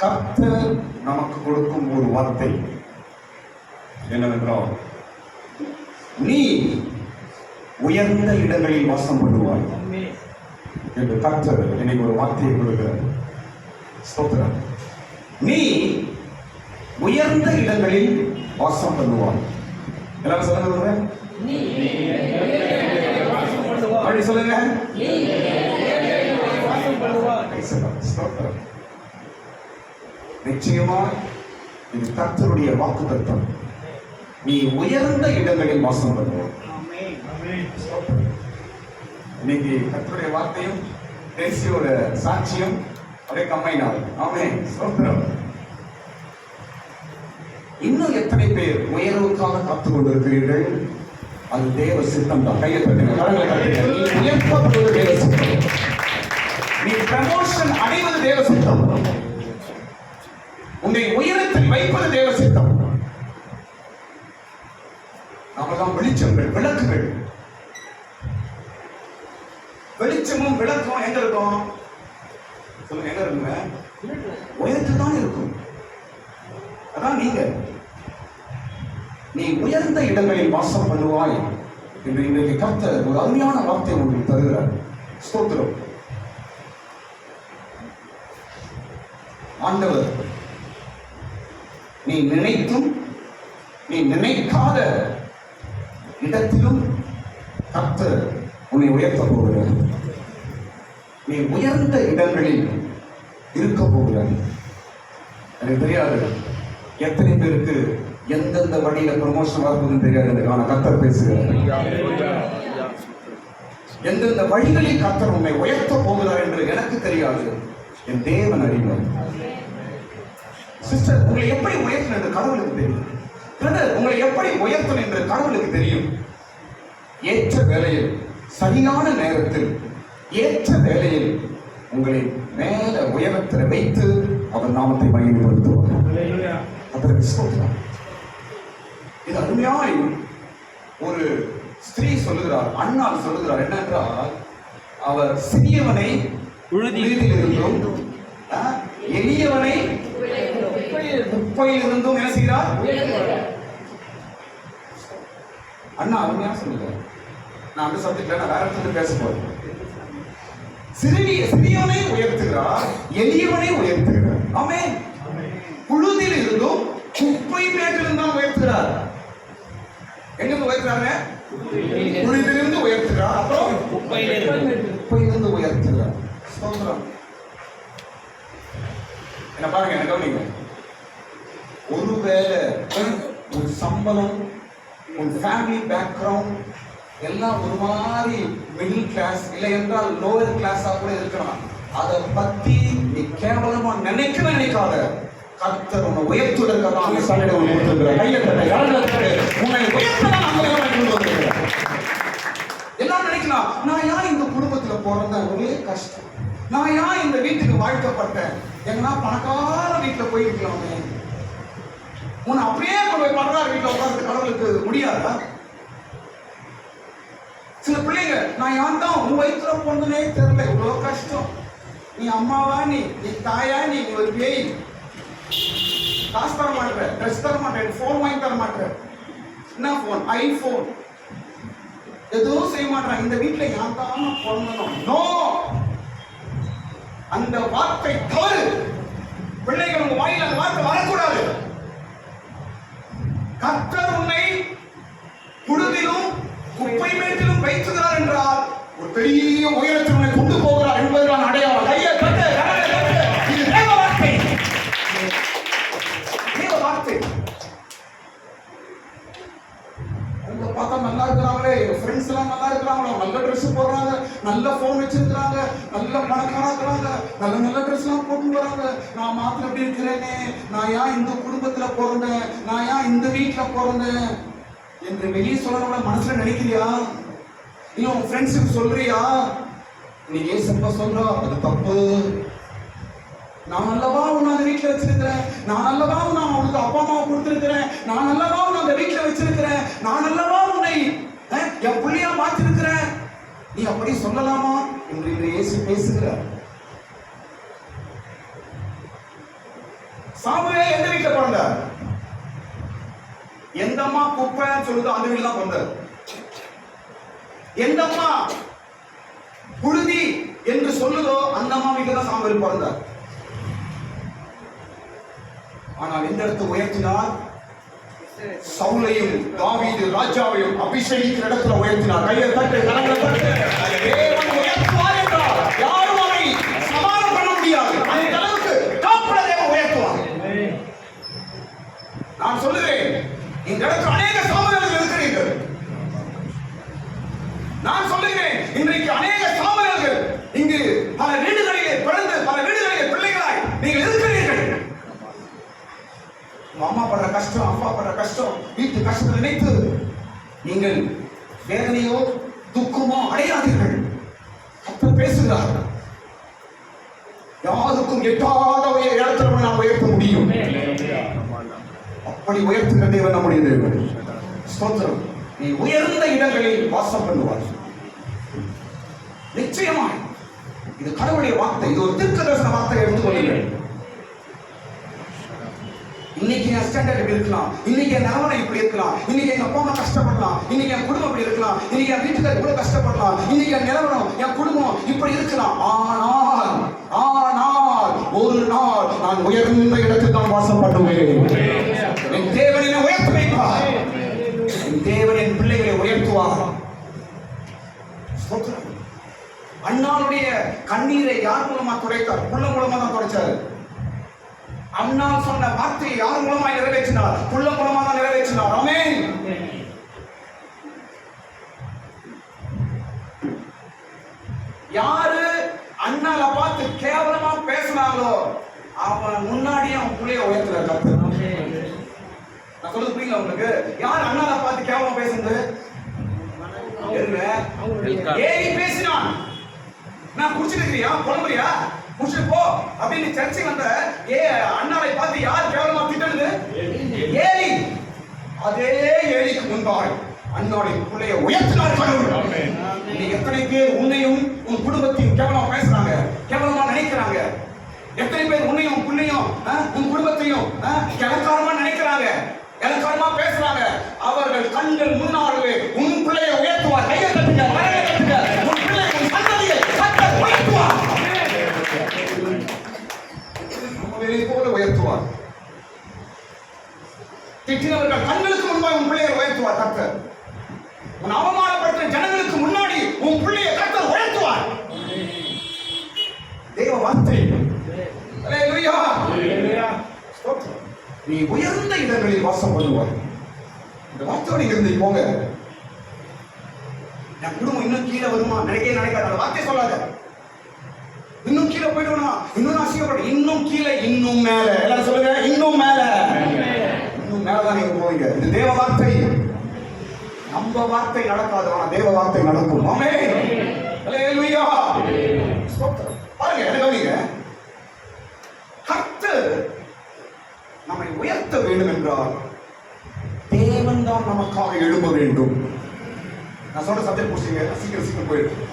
கர்த்தர் நமக்கு கொடுக்கும் ஒரு வார்த்தை என்னவென்றால், நீ உயர்ந்த இடங்களில் வாசம் பண்ணுவாய் என்று கர்த்தர் எனக்கு ஒரு வார்த்தையை கொடுக்கிறார். ஸ்தோத்திரம். நீ உயர்ந்த இடங்களில் வாசம் பண்ணுவாய். எல்லாரும் சொல்லுங்க, அப்படி சொல்லுங்க. நிச்சயமா இது கர்த்தருடைய வாக்குத்தத்தம். நீ உயர்ந்த இடங்களில் வாசம் பண்ணுவாய். இன்னைக்கு கர்த்தருடைய வார்த்தையும் தேசியோட சாட்சியம் ஒரே கம்பைனார். ஆமென். ஸ்தோத்திரம். இன்னும் எத்தனை பேர் உயர்வுக்காக காத்துக் கொண்டிருக்கிறீர்கள்? அது தேவ சித்தம் தான். கையை தட்டுங்க, கரங்களை தட்டுங்க. நீ உயர்த்தப்படுவது தேவ சித்தம். நீ ப்ரமோஷன் அடைவது தேவ சித்தம். உன்னை உயரத்தில் வைப்பது தேவ சித்தம். நாமெல்லாம் வெளிச்சங்கள், விளக்குகள். வெளிச்சமும் விளக்கும் எங்க இருக்கும்? சொல்லுங்க, எங்க இருக்குங்க? உயரத்தில் தான் இருக்கும். அதான் நீங்க. நீ உயர்ந்த இடங்களில் வாசம் பண்ணுவாய் என்று இன்றைக்கு கர்த்தர் ஒரு அருமையான வார்த்தை உங்களுக்கு தருகிறார். ஸ்தோத்திரம். ஆண்டவர் நீ நினைத்தும் நீ நினைக்காத இடத்திலும் கர்த்தர் உன்னை உயர்த்த போகிறார். நீ உயர்ந்த இடங்களில் இருக்க போகிறார். எனக்கு தெரியாது எத்தனை பேருக்கு எந்தெந்த வழியில ப்ரமோஷன் வரப்போகுதுன்னு தெரியாது. ஆனா கர்த்தர் பேசுகிறார். எந்தெந்த வழிகளில் கர்த்தர் உன்னை உயர்த்த போகிறார் என்று எனக்கு தெரியாது, என் தேவன் அறிவார். சிஸ்டர், உங்களை எப்படி உயர்த்தணும் என்று கடவுளுக்கு தெரியும். பிரதர், உங்களை எப்படி உயர்த்தணும் என்று கடவுளுக்கு தெரியும். ஏற்ற வேளையில், சரியான நேரத்தில், ஏற்ற வேளையில் உங்களை மேல உயரத்தில் வைத்து அவர் நாமத்தை மகிமைப்படுத்துவார். அதற்கு ஸ்தோத்திரம். இது அருமையாய் ஒரு ஸ்திரீ சொல்லுகிறார், அண்ணால் சொல்லுகிறார். என்னென்றால், அவர் சிறியவனை உழுதியிலிருந்தும் எளியவனை குப்பையில் இருந்தும் என்ன செய்கிறார்? அண்ணா அருமையா சொல்லுகிறார். நான் அந்த சப்ஜெக்ட்ல நான் வேற இடத்துல பேச போறேன். சிறியவனை உயர்த்துகிறார், எளியவனை உயர்த்துகிறார். ஆமென். புழுதியில் இருந்தும் குப்பை மேட்டில் தான் உயர்த்துகிறார். எங்க உயர்த்துறாங்க? புழுதிலிருந்து உயர்த்துகிறார், அப்புறம் குப்பையிலிருந்து உயர்த்துகிறார். ஸ்தோத்திரம். என்ன பாருங்க, என்ன கவனிங்க. ஒருவேளை உன் சம்பளம், உன் ஃபேமிலி பேக்ரவுண்ட் எல்லாம் ஒரு மாதிரி மிடில் கிளாஸ் இல்லை என்றால் லோவர் கிளாஸா கூட இருக்கலாம். அதை பத்தி நீ கேவலமா நினைக்காத. கர்த்தர் உன்னை உயர்த்துவதற்காக உன்னை எல்லாம் நினைக்கலாம். நான் ஏன் இந்த குடும்பத்துல பிறந்தேன்? ஒரே கஷ்டம். நான் ஏன் இந்த வீட்டுக்கு வாழ்க்கப்பட்டேன்? எங்கன்னா பணக்கார வீட்டுல போயிருக்கலாமே. உன்னை அப்படியே போய் பணக்கார வீட்டுல உட்கார்ந்து கடவுளுக்கு முடியாதா? சில பிள்ளைங்க, நான் ஏன் தான் உன் வயிற்றுல பிறந்தனே தெரியல, இவ்வளவு கஷ்டம். நீ அம்மாவா, நீ தாயா, நீ ஒரு பேய். காசு தர மாட்டேன், ட்ரெஸ் தர மாட்டேன், போன் வாங்கி தர மாட்டேன். என்ன போன்? ஐபோன். எதுவும் செய்ய மாட்டேன். இந்த வீட்டுல ஏன் தான் பிறந்தனும்? நோ, அந்த வார்த்தை தவறு. பிள்ளைகள் உங்க வாயில அந்த வார்த்தை வரக்கூடாது. கர்த்தர் உன்னை புழுதிலும் குப்பை மேட்டிலும் வைத்துகிறார் என்றால் ஒரு பெரிய உயரத்தில் உன்னை கொண்டு போகிறார் என்பதுதான் அடையாளம். கையை கட்டு, இது தேவ வார்த்தை. தேவ வார்த்தை. உங்களை பார்த்தா நல்லா இருக்கிறாங்களே, என் ஃப்ரெண்ட்ஸ் எல்லாம் நல்லா இருக்கிறாங்களோ, நல்ல ட்ரெஸ் போடுறாங்க, நல்ல போன் வச்சிருக்கிறாங்க, நல்ல பணக்காரா இருக்கிறாங்க, நல்ல ட்ரெஸ் எல்லாம் போட்டு வராங்க. நான் மாத்திரம் எப்படி இருக்கிறேனே, நான் ஏன் இந்த குடும்பத்துல பிறந்தேன், நான் ஏன் இந்த வீட்டுல பிறந்தேன் என்று வெளியே சொல்லணும்னா மனசுல நினைக்கிறியா? இல்ல உன் ஃப்ரெண்ட்ஸுக்கு சொல்றியா? நீ ஏசப்பா சொல்றா, அது தப்பு. நான் நல்லவா உன்னை அந்த வீட்டுல வச்சிருக்கிறேன், நான் நல்லவா உன்னை அவனுக்கு அப்பா அம்மாவை கொடுத்திருக்கிறேன், நான் நல்லவா உன்னை அந்த வீட்டுல வச்சிருக்கிறேன், நான் நல்லவா உன்னை என் பிள்ளையா மாத்திருக்கிறேன். நீ அப்படி சொல்லலாமா என்று இயேசு பேசுகிறார். சாமுவேல் எந்த வீட்டுல பிறந்தார்? எந்த அம்மா குப்பை சொல்லுதோ அந்த வீட்டுல தான் பிறந்தார். எந்த அம்மா புழுதி என்று சொல்லுதோ அந்த அம்மா வீட்டுல தான் சாமுவேல் பிறந்தார். ஆனால் எந்த இடத்தை உயர்த்தினார்? சவுலையும் தாவீது ராஜாவையும் அபிஷேகிக்கிற இடத்துல உயர்த்தினார். கையை தட்டு, கரங்களை தட்டு. தேவன் உயர்த்துவார் என்றால் யாரும் அவரை சமாளம் பண்ண முடியாது. அந்த அளவுக்கு காப்பட தேவன் உயர்த்துவார். நான் சொல்லுகிறேன், இந்த இடத்துல அநேக சாமுவேல்கள் இருக்கிறீர்கள். நான் சொல்லுகிறேன், இன்றைக்கு அநேக சாமுவேல்கள் இங்கு பல வீடுகளிலே பிறந்து பல வீடுகளிலே பிள்ளைகளாய் நீங்கள் இருக்கிறீர்கள். அம்மா படுற கஷ்டம், அப்பா படுற கஷ்டம், வீட்டு கஷ்டத்தை நினைத்து நீங்கள் வேதனையோ துக்கமோ அடையாதீர்கள். கர்த்தர் பேசுகிறார். யாருக்கும் எட்டாத இடத்துல நாம் உயர்த்த முடியும். அப்படி உயர்த்துகிற தேவன் நம்முடைய தேவன். ஸ்தோத்திரம். நீ உயர்ந்த இடங்களில் வாசம் பண்ணுவார். நிச்சயமாய் இது கடவுளுடைய வார்த்தை. இது ஒரு தீர்க்கதரிசன வார்த்தை. எடுத்துக்கொள்ளுங்கள். இன்னைக்கு என் ஸ்டாண்டர்ட் இப்படி இருக்கலாம், இன்னைக்கு என் நிலவரம் இப்படி இருக்கலாம், இன்னைக்கு எங்க அப்பா அம்மா கஷ்டப்படலாம், இன்னைக்கு என் குடும்பம் இப்படி இருக்கலாம், இன்னைக்கு என் வீட்டுக்காரர் இவ்வளவு கஷ்டப்படலாம், இன்னைக்கு என் நிலவரம் என் குடும்பம் இப்படி இருக்கலாம். ஆனால் ஒரு நாள் நான் உயர்ந்த இடத்தில் தான் வாசம் பண்ணுவேன். என் தேவன் என்னை உயர்த்தி வைப்பார். என் தேவன் என் பிள்ளைகளை உயர்த்துவார். அண்ணாளுடைய கண்ணீரை யார் மூலமா துடைத்தார்? புள்ள மூலமா தான் துடைச்சாரு. அண்ணால் சொன்ன வார்த்தையை யார் மூலமா நிறைவேற்றினார்? புள்ள மூலமா தான் நிறைவேற்றினார். ஆமென். யாரு அண்ணால பார்த்து கேவலமா பேசினாங்களோ அவன் முன்னாடியே அவன் புள்ளைய உயர்த்துற கத்து. நான் சொல்றது புரியல உங்களுக்கு? யார் அண்ணால பார்த்து கேவலமா பேசுறது? ஏலி பேசினான். நான் குடிச்சிட்டு இருக்கிறியா, புலம்புறியா, குடிச்சிட்டு போ அப்படின்னு சர்ச்சை வந்த அண்ணாவை பார்த்து யார் கேவலமா திட்டது? ஏலி. அதே ஏலிக்கு முன்பாய் அண்ணாவை பிள்ளைய உயர்த்தினார் கடவுள். எத்தனை பேர் உன்னையும் உன் குடும்பத்தையும் கேவலமா பேசுறாங்க, கேவலமா நினைக்கிறாங்க? எத்தனை பேர் உன்னையும் பிள்ளையும் உன் குடும்பத்தையும் இலக்காரமா நினைக்கிறாங்க, இலக்காரமா பேசுறாங்க? அவர்கள் கண்கள் முன்னாலே உன் பிள்ளையை உயர்த்துவார். கையை தட்டுங்க, மரங்களை தட்டுங்க. உன் பிள்ளை, உன் சந்ததியை கர்த்தர் உயர்த்துவார். போல உயர்த்துவார். திட்டினவர்கள் கண்களுக்கு முன்பாக உன் பிள்ளையை உயர்த்துவார் கர்த்தர். உன் அவமானப்படுத்தின ஜனங்களுக்கு முன்னாடி உன் பிள்ளையை கர்த்தர் உயர்த்துவார். தேவ வார்த்தை. அல்லேலூயா. ஸ்தோத்திரம். நீ உயர்ந்த இடங்களில் வாசம் பண்ணுவாய். இந்த வார்த்தையோடு இருந்து போங்க. என் குடும்பம் இன்னும் கீழே வருமா நினைக்கவே நினைக்காத. அந்த வார்த்தை சொல்லாத. இன்னும் கீழே போயிடுவா, இன்னும் அசிங்கப்படும், இன்னும் கீழே, இன்னும் மேல. எல்லாரும் சொல்லுங்க, இன்னும் மேல. இன்னும் மேலதான் நீங்க போவீங்க. இது தேவ வார்த்தை. நம்ம வார்த்தை நடக்காது, ஆனா தேவ வார்த்தை நடக்கும். ஆமென். அல்லேலூயா. ஸ்தோத்திரம். பாருங்க, என்ன கவனிங்க. கர்த்தர் நம்மை உயர்த்த வேண்டும் என்றால் தேவன் தான் நமக்காக எழும்ப வேண்டும். நான் சொல்ற சப்ஜெக்ட் புடிச்சீங்க, சீக்கிரம் போயிடும்.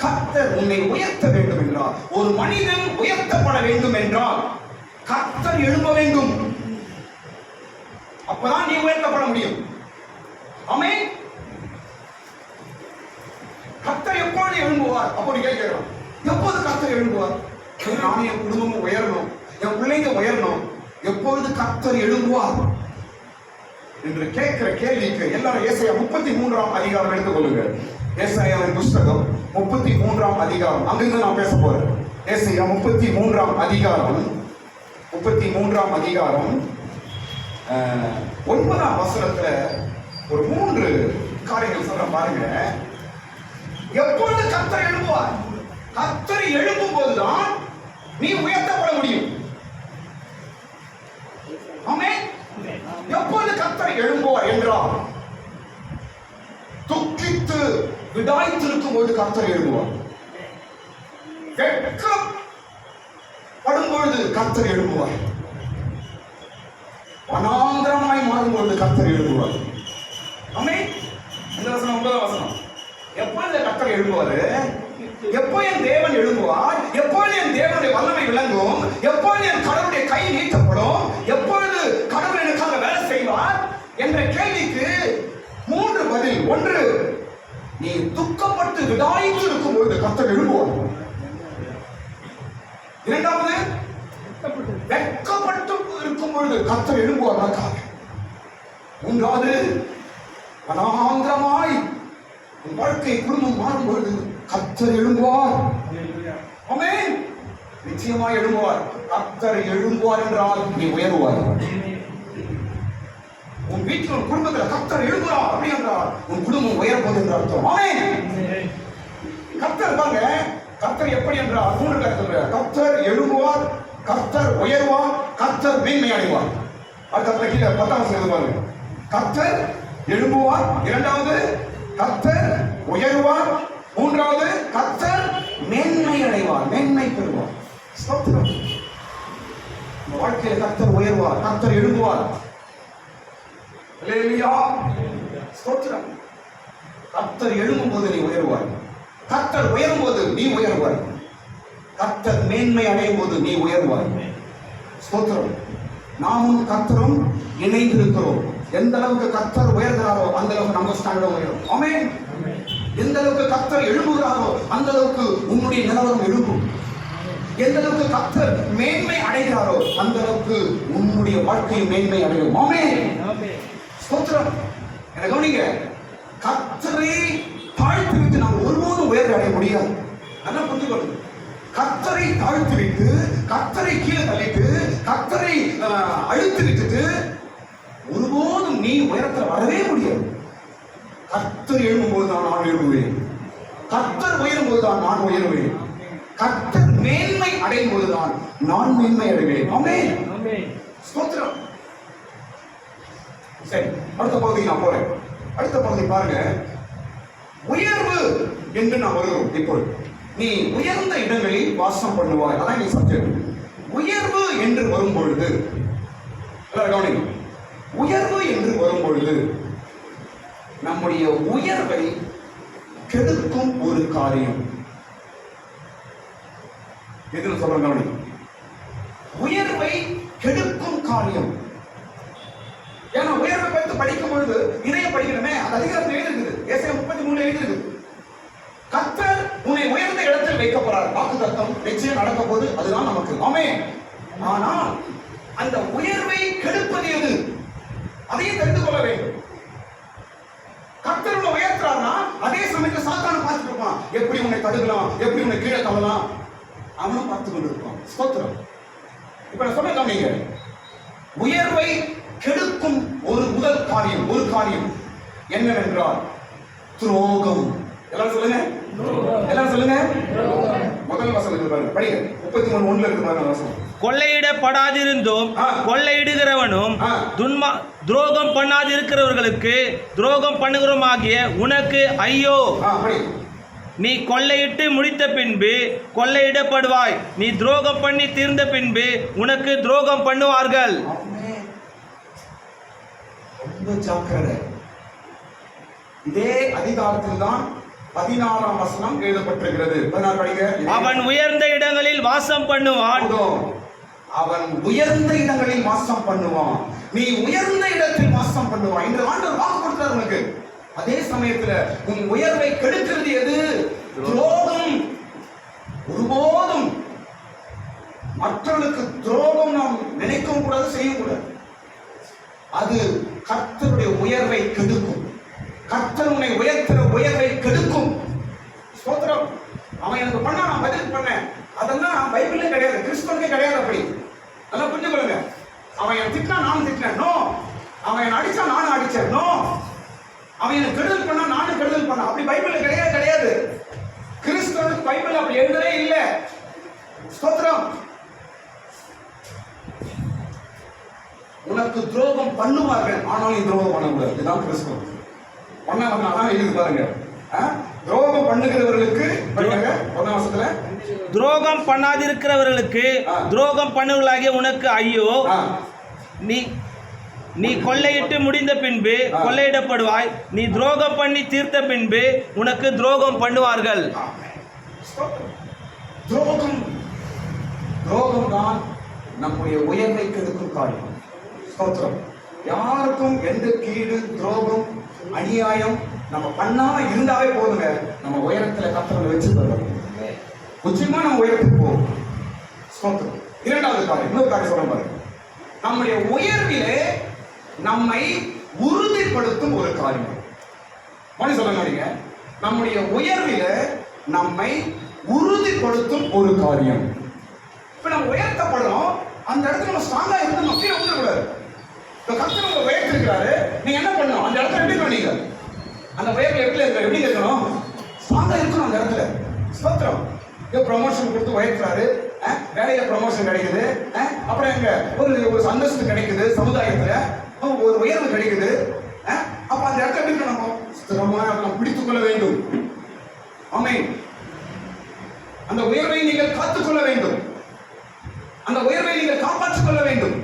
கர்த்தர் உன்னை உயர்த்த வேண்டும் என்றால், ஒரு மனிதன் உயர்த்தப்பட வேண்டும் என்றால் கர்த்தர் எழும்ப வேண்டும். அப்பதான் நீ உயர்த்தப்பட முடியும். ஆமென். கர்த்தர் எப்பொழுது எழும்புவார்? அப்போ நீ கேட்கிறோம், எப்போது கர்த்தர் எழும்புவார்? நானும் என் குடும்பமும் உயரணும், என் பிள்ளைங்க உயரணும், எப்பொழுது கர்த்தர் எழும்புவார் என்று கேட்கிற கேள்விக்கு எல்லாரும் ஏசாயா 33ஆம் அதிகாரம் எடுத்துக் கொள்ளுங்க. ஏசாயாவின் புஸ்தகம் 33ஆம் அதிகாரம், அங்கிருந்து நான் பேச போறேன். ஏசாயா 33ஆம் அதிகாரம் 9ஆம் வசனத்துல ஒரு 3 காரியங்கள் சொல்ற பாருங்க. எப்பொழுது கர்த்தர் எழும்புவார்? கர்த்தர் எழும்பும் போதுதான் நீ உயர்த்தப்பட முடியும். ஆமென். எப்பொழுது கர்த்தர் எழும்புவார் என்றால், துக்கித்து விடாய்த்திருக்கும் போது கர்த்தர் எழும்புவார். வெட்கப்படும் பொழுது கர்த்தர் எழும்புவார். வனாந்திரமாய் மாறும்பொழுது கர்த்தர் எழும்புவார். ஆமென். இந்த வசனம் 9ஆம் வசனம். எப்பொழுது கர்த்தர் எழும்புவாரு? எப்போ என் தேவன் எழும்புவார்? எப்பொழுது என் தேவனுடைய வல்லமை விளங்கும்? எப்பொழுது என் கடவுளுடைய கை நீட்டப்படும்? ஒன்று, நீ துக்கப்பட்டு விடாய்த்து இருக்கும் பொழுது கர்த்தர் எழும்புவார். இரண்டாவது, வெட்கப்பட்டு இருக்கும் பொழுது கர்த்தர் எழும்புவார். மூன்றாவது, வனாந்திரமாய் உன் வாழ்க்கை குடும்பம் மாறும் பொழுது கர்த்தர் எழும்புவார். ஆமென். நிச்சயமாய் எழும்புவார். கர்த்தர் எழும்புவார் என்றால் நீ உயருவார். உன் வீட்டில் உன் குடும்பத்தில் கர்த்தர் எழும்புவார் அப்படி என்றால் உன் குடும்பம் உயரப்போது என்று அர்த்தம். ஆமென். கர்த்தர் பாருங்க, கர்த்தர் எப்படி என்றால் மூன்று கருத்து. கர்த்தர் எழும்புவார், கர்த்தர் உயர்வார், கர்த்தர் மேன்மை அடைவார். அடுத்த கீழே 10ஆம் வசனம் பாருங்க. கர்த்தர் எழும்புவார், இரண்டாவது கர்த்தர் உயர்வார், மூன்றாவது கர்த்தர் மேன்மை அடைவார், மேன்மை பெறுவார். ஸ்தோத்திரம். வாழ்க்கையில் கர்த்தர் உயர்வார், கர்த்தர் எழும்புவார். அல்லேலூயா. ஸ்தோத்திரம். கர்த்தர் எழும்பும் போது நீ உயர்வாய், கர்த்தர் உயரும் போது நீ உயர்வாய், கர்த்தர் மேன்மை அடையும் போது நீ உயர்வாய். ஸ்தோத்திரம். நாமும் கர்த்தரும் இணைந்திருக்கிறோம். எந்த அளவுக்கு கர்த்தர் உயர்கிறாரோ அந்த அளவுக்கு நம்ம ஸ்டாண்டர்ட் உயரும். ஆமென். எந்த அளவுக்கு கர்த்தர் எழும்புகிறாரோ அந்த அளவுக்கு உன்னுடைய நிலவரம் எழும்பும். எந்த அளவுக்கு கர்த்தர் மேன்மை அடைகிறாரோ அந்த அளவுக்கு உன்னுடைய வாழ்க்கையும் மேன்மை அடையும். ஆமென். ஸ்தோத்திரம். என்ன கவனிங்க, கர்த்தரை தாழ்த்தி விட்டு நாம் ஒருபோதும் உயர்வை அடைய முடியாது. நல்லா புரிந்து கொள்ளுங்க. கர்த்தரை தாழ்த்தி விட்டு, கர்த்தரை கீழே தள்ளிட்டு, கர்த்தரை அழுத்தி விட்டுட்டு ஒருபோதும் நீ உயரத்தில் வரவே முடியாது. கர்த்தர் எழும்பும்போது தான் நான் எழும்புவேன், கர்த்தர் உயரும் போதுதான் நான் உயருவேன், கர்த்தர் மேன்மை அடையும் போதுதான் நான் மேன்மை அடைவேன். ஆமென். ஸ்தோத்திரம். சரி, அடுத்த பகுதிக்கு நான் போறேன். அடுத்த பகுதி பாருங்க. உயர்வு என்று நான் வருகிறோம். இப்பொழுது நீ உயர்ந்த இடங்களில் வாசம் பண்ணுவாய். அதான் நீ சப்ஜெக்ட். உயர்வு என்று வரும் பொழுது, உயர்வு என்று வரும் பொழுது நம்முடைய உயர்வை கெடுக்கும் ஒரு காரியம் எதுன்னு சொல்றேன். உயர்வை கெடுக்கும் காரியம். ஏன்னா உயர்வை பற்றி படிக்கும் பொழுது இதைய படிக்கணுமே, அது அதிகாரத்தில் எழுதிருக்குது. ஏசாயா 33 எழுதிருக்கு. கர்த்தர் உன்னை உயர்ந்த இடத்தில் வைக்க போறார். வாக்குத்தத்தம் நிச்சயம் நடக்க போது, அதுதான் நமக்கு. ஆமென். ஆனால் அந்த உயர்வை கெடுப்பது எது, அதையும் தெரிந்து கொள்ள வேண்டும். கர்த்தர் உன்னை உயர்த்துறார்னா அதே சமயத்தில் சாத்தானை பார்த்துட்டு இருப்பான். எப்படி உன்னை தடுக்கலாம், எப்படி உன்னை கீழே தள்ளலாம், அவனும் பார்த்து கொண்டு இருப்பான். ஸ்தோத்திரம். இப்ப நான் சொன்ன கவனிங்க, உயர்வை கெடுக்கும் ஒரு முதல் காரியம், ஒரு காரியம் என்னவென்றால் துரோகம். எல்லாரும் சொல்லுங்க, எல்லாரும் சொல்லுங்க. முதல் வசனம் பாருங்க, படிங்க. 33:1 இருக்கு பாருங்க வசனம். கொள்ளையிடப்படாதிருந்தும் கொள்ளையிடுகிறவனும் துரோகம் பண்ணாதிருக்கிறவர்களுக்கு துரோகம் பண்ணுகிறோமாகிய உனக்கு ஐயோ. நீ கொள்ளையிட்டு முடித்த பின்பு கொள்ளையிடப்படுவாய், நீ துரோகம் பண்ணி தீர்ந்த பின்பு உனக்கு துரோகம் பண்ணுவார்கள். ரொம்ப ஜாக்கிரதை. இதே அதிகாரத்தில் தான் 16ஆம் வசனம் எழுதப்பட்டிருக்கிறது. அவன் உயர்ந்த இடங்களில் வாசம் பண்ணுவான். அவன் உயர்ந்த இடங்களில் வாசம் பண்ணுவான். நீ உயர்ந்த இடத்தில் வாசம் பண்ணுவான் என்று ஆண்டவர் வாக்கு கொடுத்தார் உனக்கு. அதே சமயத்தில் உன் உயர்வை கெடுக்கிறது எது? துரோகம். ஒருபோதும் மற்றவர்களுக்கு துரோகம் நாம் நினைக்கவும் கூடாது, செய்யவும் கூடாது. அது கர்த்தருடைய உயர்வை கெடுக்கும். கர்த்தர் உன்னை உயர்த்துற உயர்வை கெடுக்கும். ஸ்தோத்திரம். அவன் எனக்கு பண்ணா நான் பதில் பண்ணேன், அதெல்லாம் பைபிளே கிடையாது, கிறிஸ்தவனுக்கே கிடையாது. அப்படி நல்லா புரிஞ்சு கொள்ளுங்க. அவன் என் திட்டினா நானும் திட்டினேன், நோ. அவன் என்ன அடிச்சா நானும் அடிச்சேன், நோ. அவன் எனக்கு கெடுதல் பண்ணா நானும் கெடுதல் பண்ண, அப்படி பைபிள் கிடையாது, கிடையாது. கிறிஸ்தவனுக்கு பைபிள் அப்படி எழுதவே இல்லை. ஸ்தோத்திரம். உனக்கு துரோகம் பண்ணுவார்கள், ஆனாலும் துரோகம் பண்ணக்கூடாது. இதுதான் கிறிஸ்தவம். பண்ண எழுதி பாருங்க. துரோகம் பண்ணுகிறவர்களுக்கு துரோகம் பண்ணாதிருக்கிறவர்களுக்கு துரோகம் பண்ணுவர்களாகிய உனக்கு ஐயோ. நீ கொள்ளையிட்டு முடிந்த பின்பு கொள்ளையிடப்படுவாய், நீ துரோகம் பண்ணி தீர்த்த பின்பு உனக்கு துரோகம் பண்ணுவார்கள். துரோகம் துரோகம் தான் நம்முடைய உயர்வை கெடுக்கும் காரியம். ஸ்தோத்திரம். யாருக்கும் எந்த கீடு, துரோகம், அநியாயம் நம்ம பண்ணாம இருந்தாவே போதுங்க, நம்ம உயரத்துல கர்த்தரை வச்சு தருவோம். நிச்சயமா நம்ம உயரத்துக்கு போவோம். ஸ்தோத்திரம். இரண்டாவது காரியம், இன்னொரு காரியம் சொல்ல பாருங்க. நம்முடைய உயர்விலே நம்மை உறுதிப்படுத்தும் ஒரு காரியம். மணி சொல்லுங்க, நீங்க நம்முடைய உயர்வில நம்மை உறுதிப்படுத்தும் ஒரு காரியம். இப்ப நம்ம உயர்த்தப்படுறோம், அந்த இடத்துல நம்ம ஸ்ட்ராங்கா இருந்து நம்ம கீழே விழுந்துடக்கூடாது. இப்ப கர்த்தர் உங்களை உயர்த்திருக்கிறாரு, நீங்க என்ன பண்ணணும்? அந்த இடத்துல எப்படி பண்ணீங்க? அந்த உயர்வு எப்படி இருக்கணும்? ஸ்ட்ராங்கா இருக்கணும் அந்த இடத்துல. ஸ்தோத்திரம். ப்ரமோஷன் கொடுத்து உயர்த்துறாரு, வேலையில ப்ரமோஷன் கிடைக்குது, அப்புறம் எங்க ஒரு அந்தஸ்து கிடைக்குது, சமுதாயத்துல ஒரு உயர்வு கிடைக்குது. அப்ப அந்த இடத்துல எப்படி இருக்கணும்? ஸ்திரமா நாம் பிடித்துக் கொள்ள வேண்டும். ஆமென். அந்த உயர்வை நீங்கள் காத்துக்கொள்ள வேண்டும். அந்த உயர்வை நீங்கள் காப்பாற்றிக் கொள்ள வேண்டும்.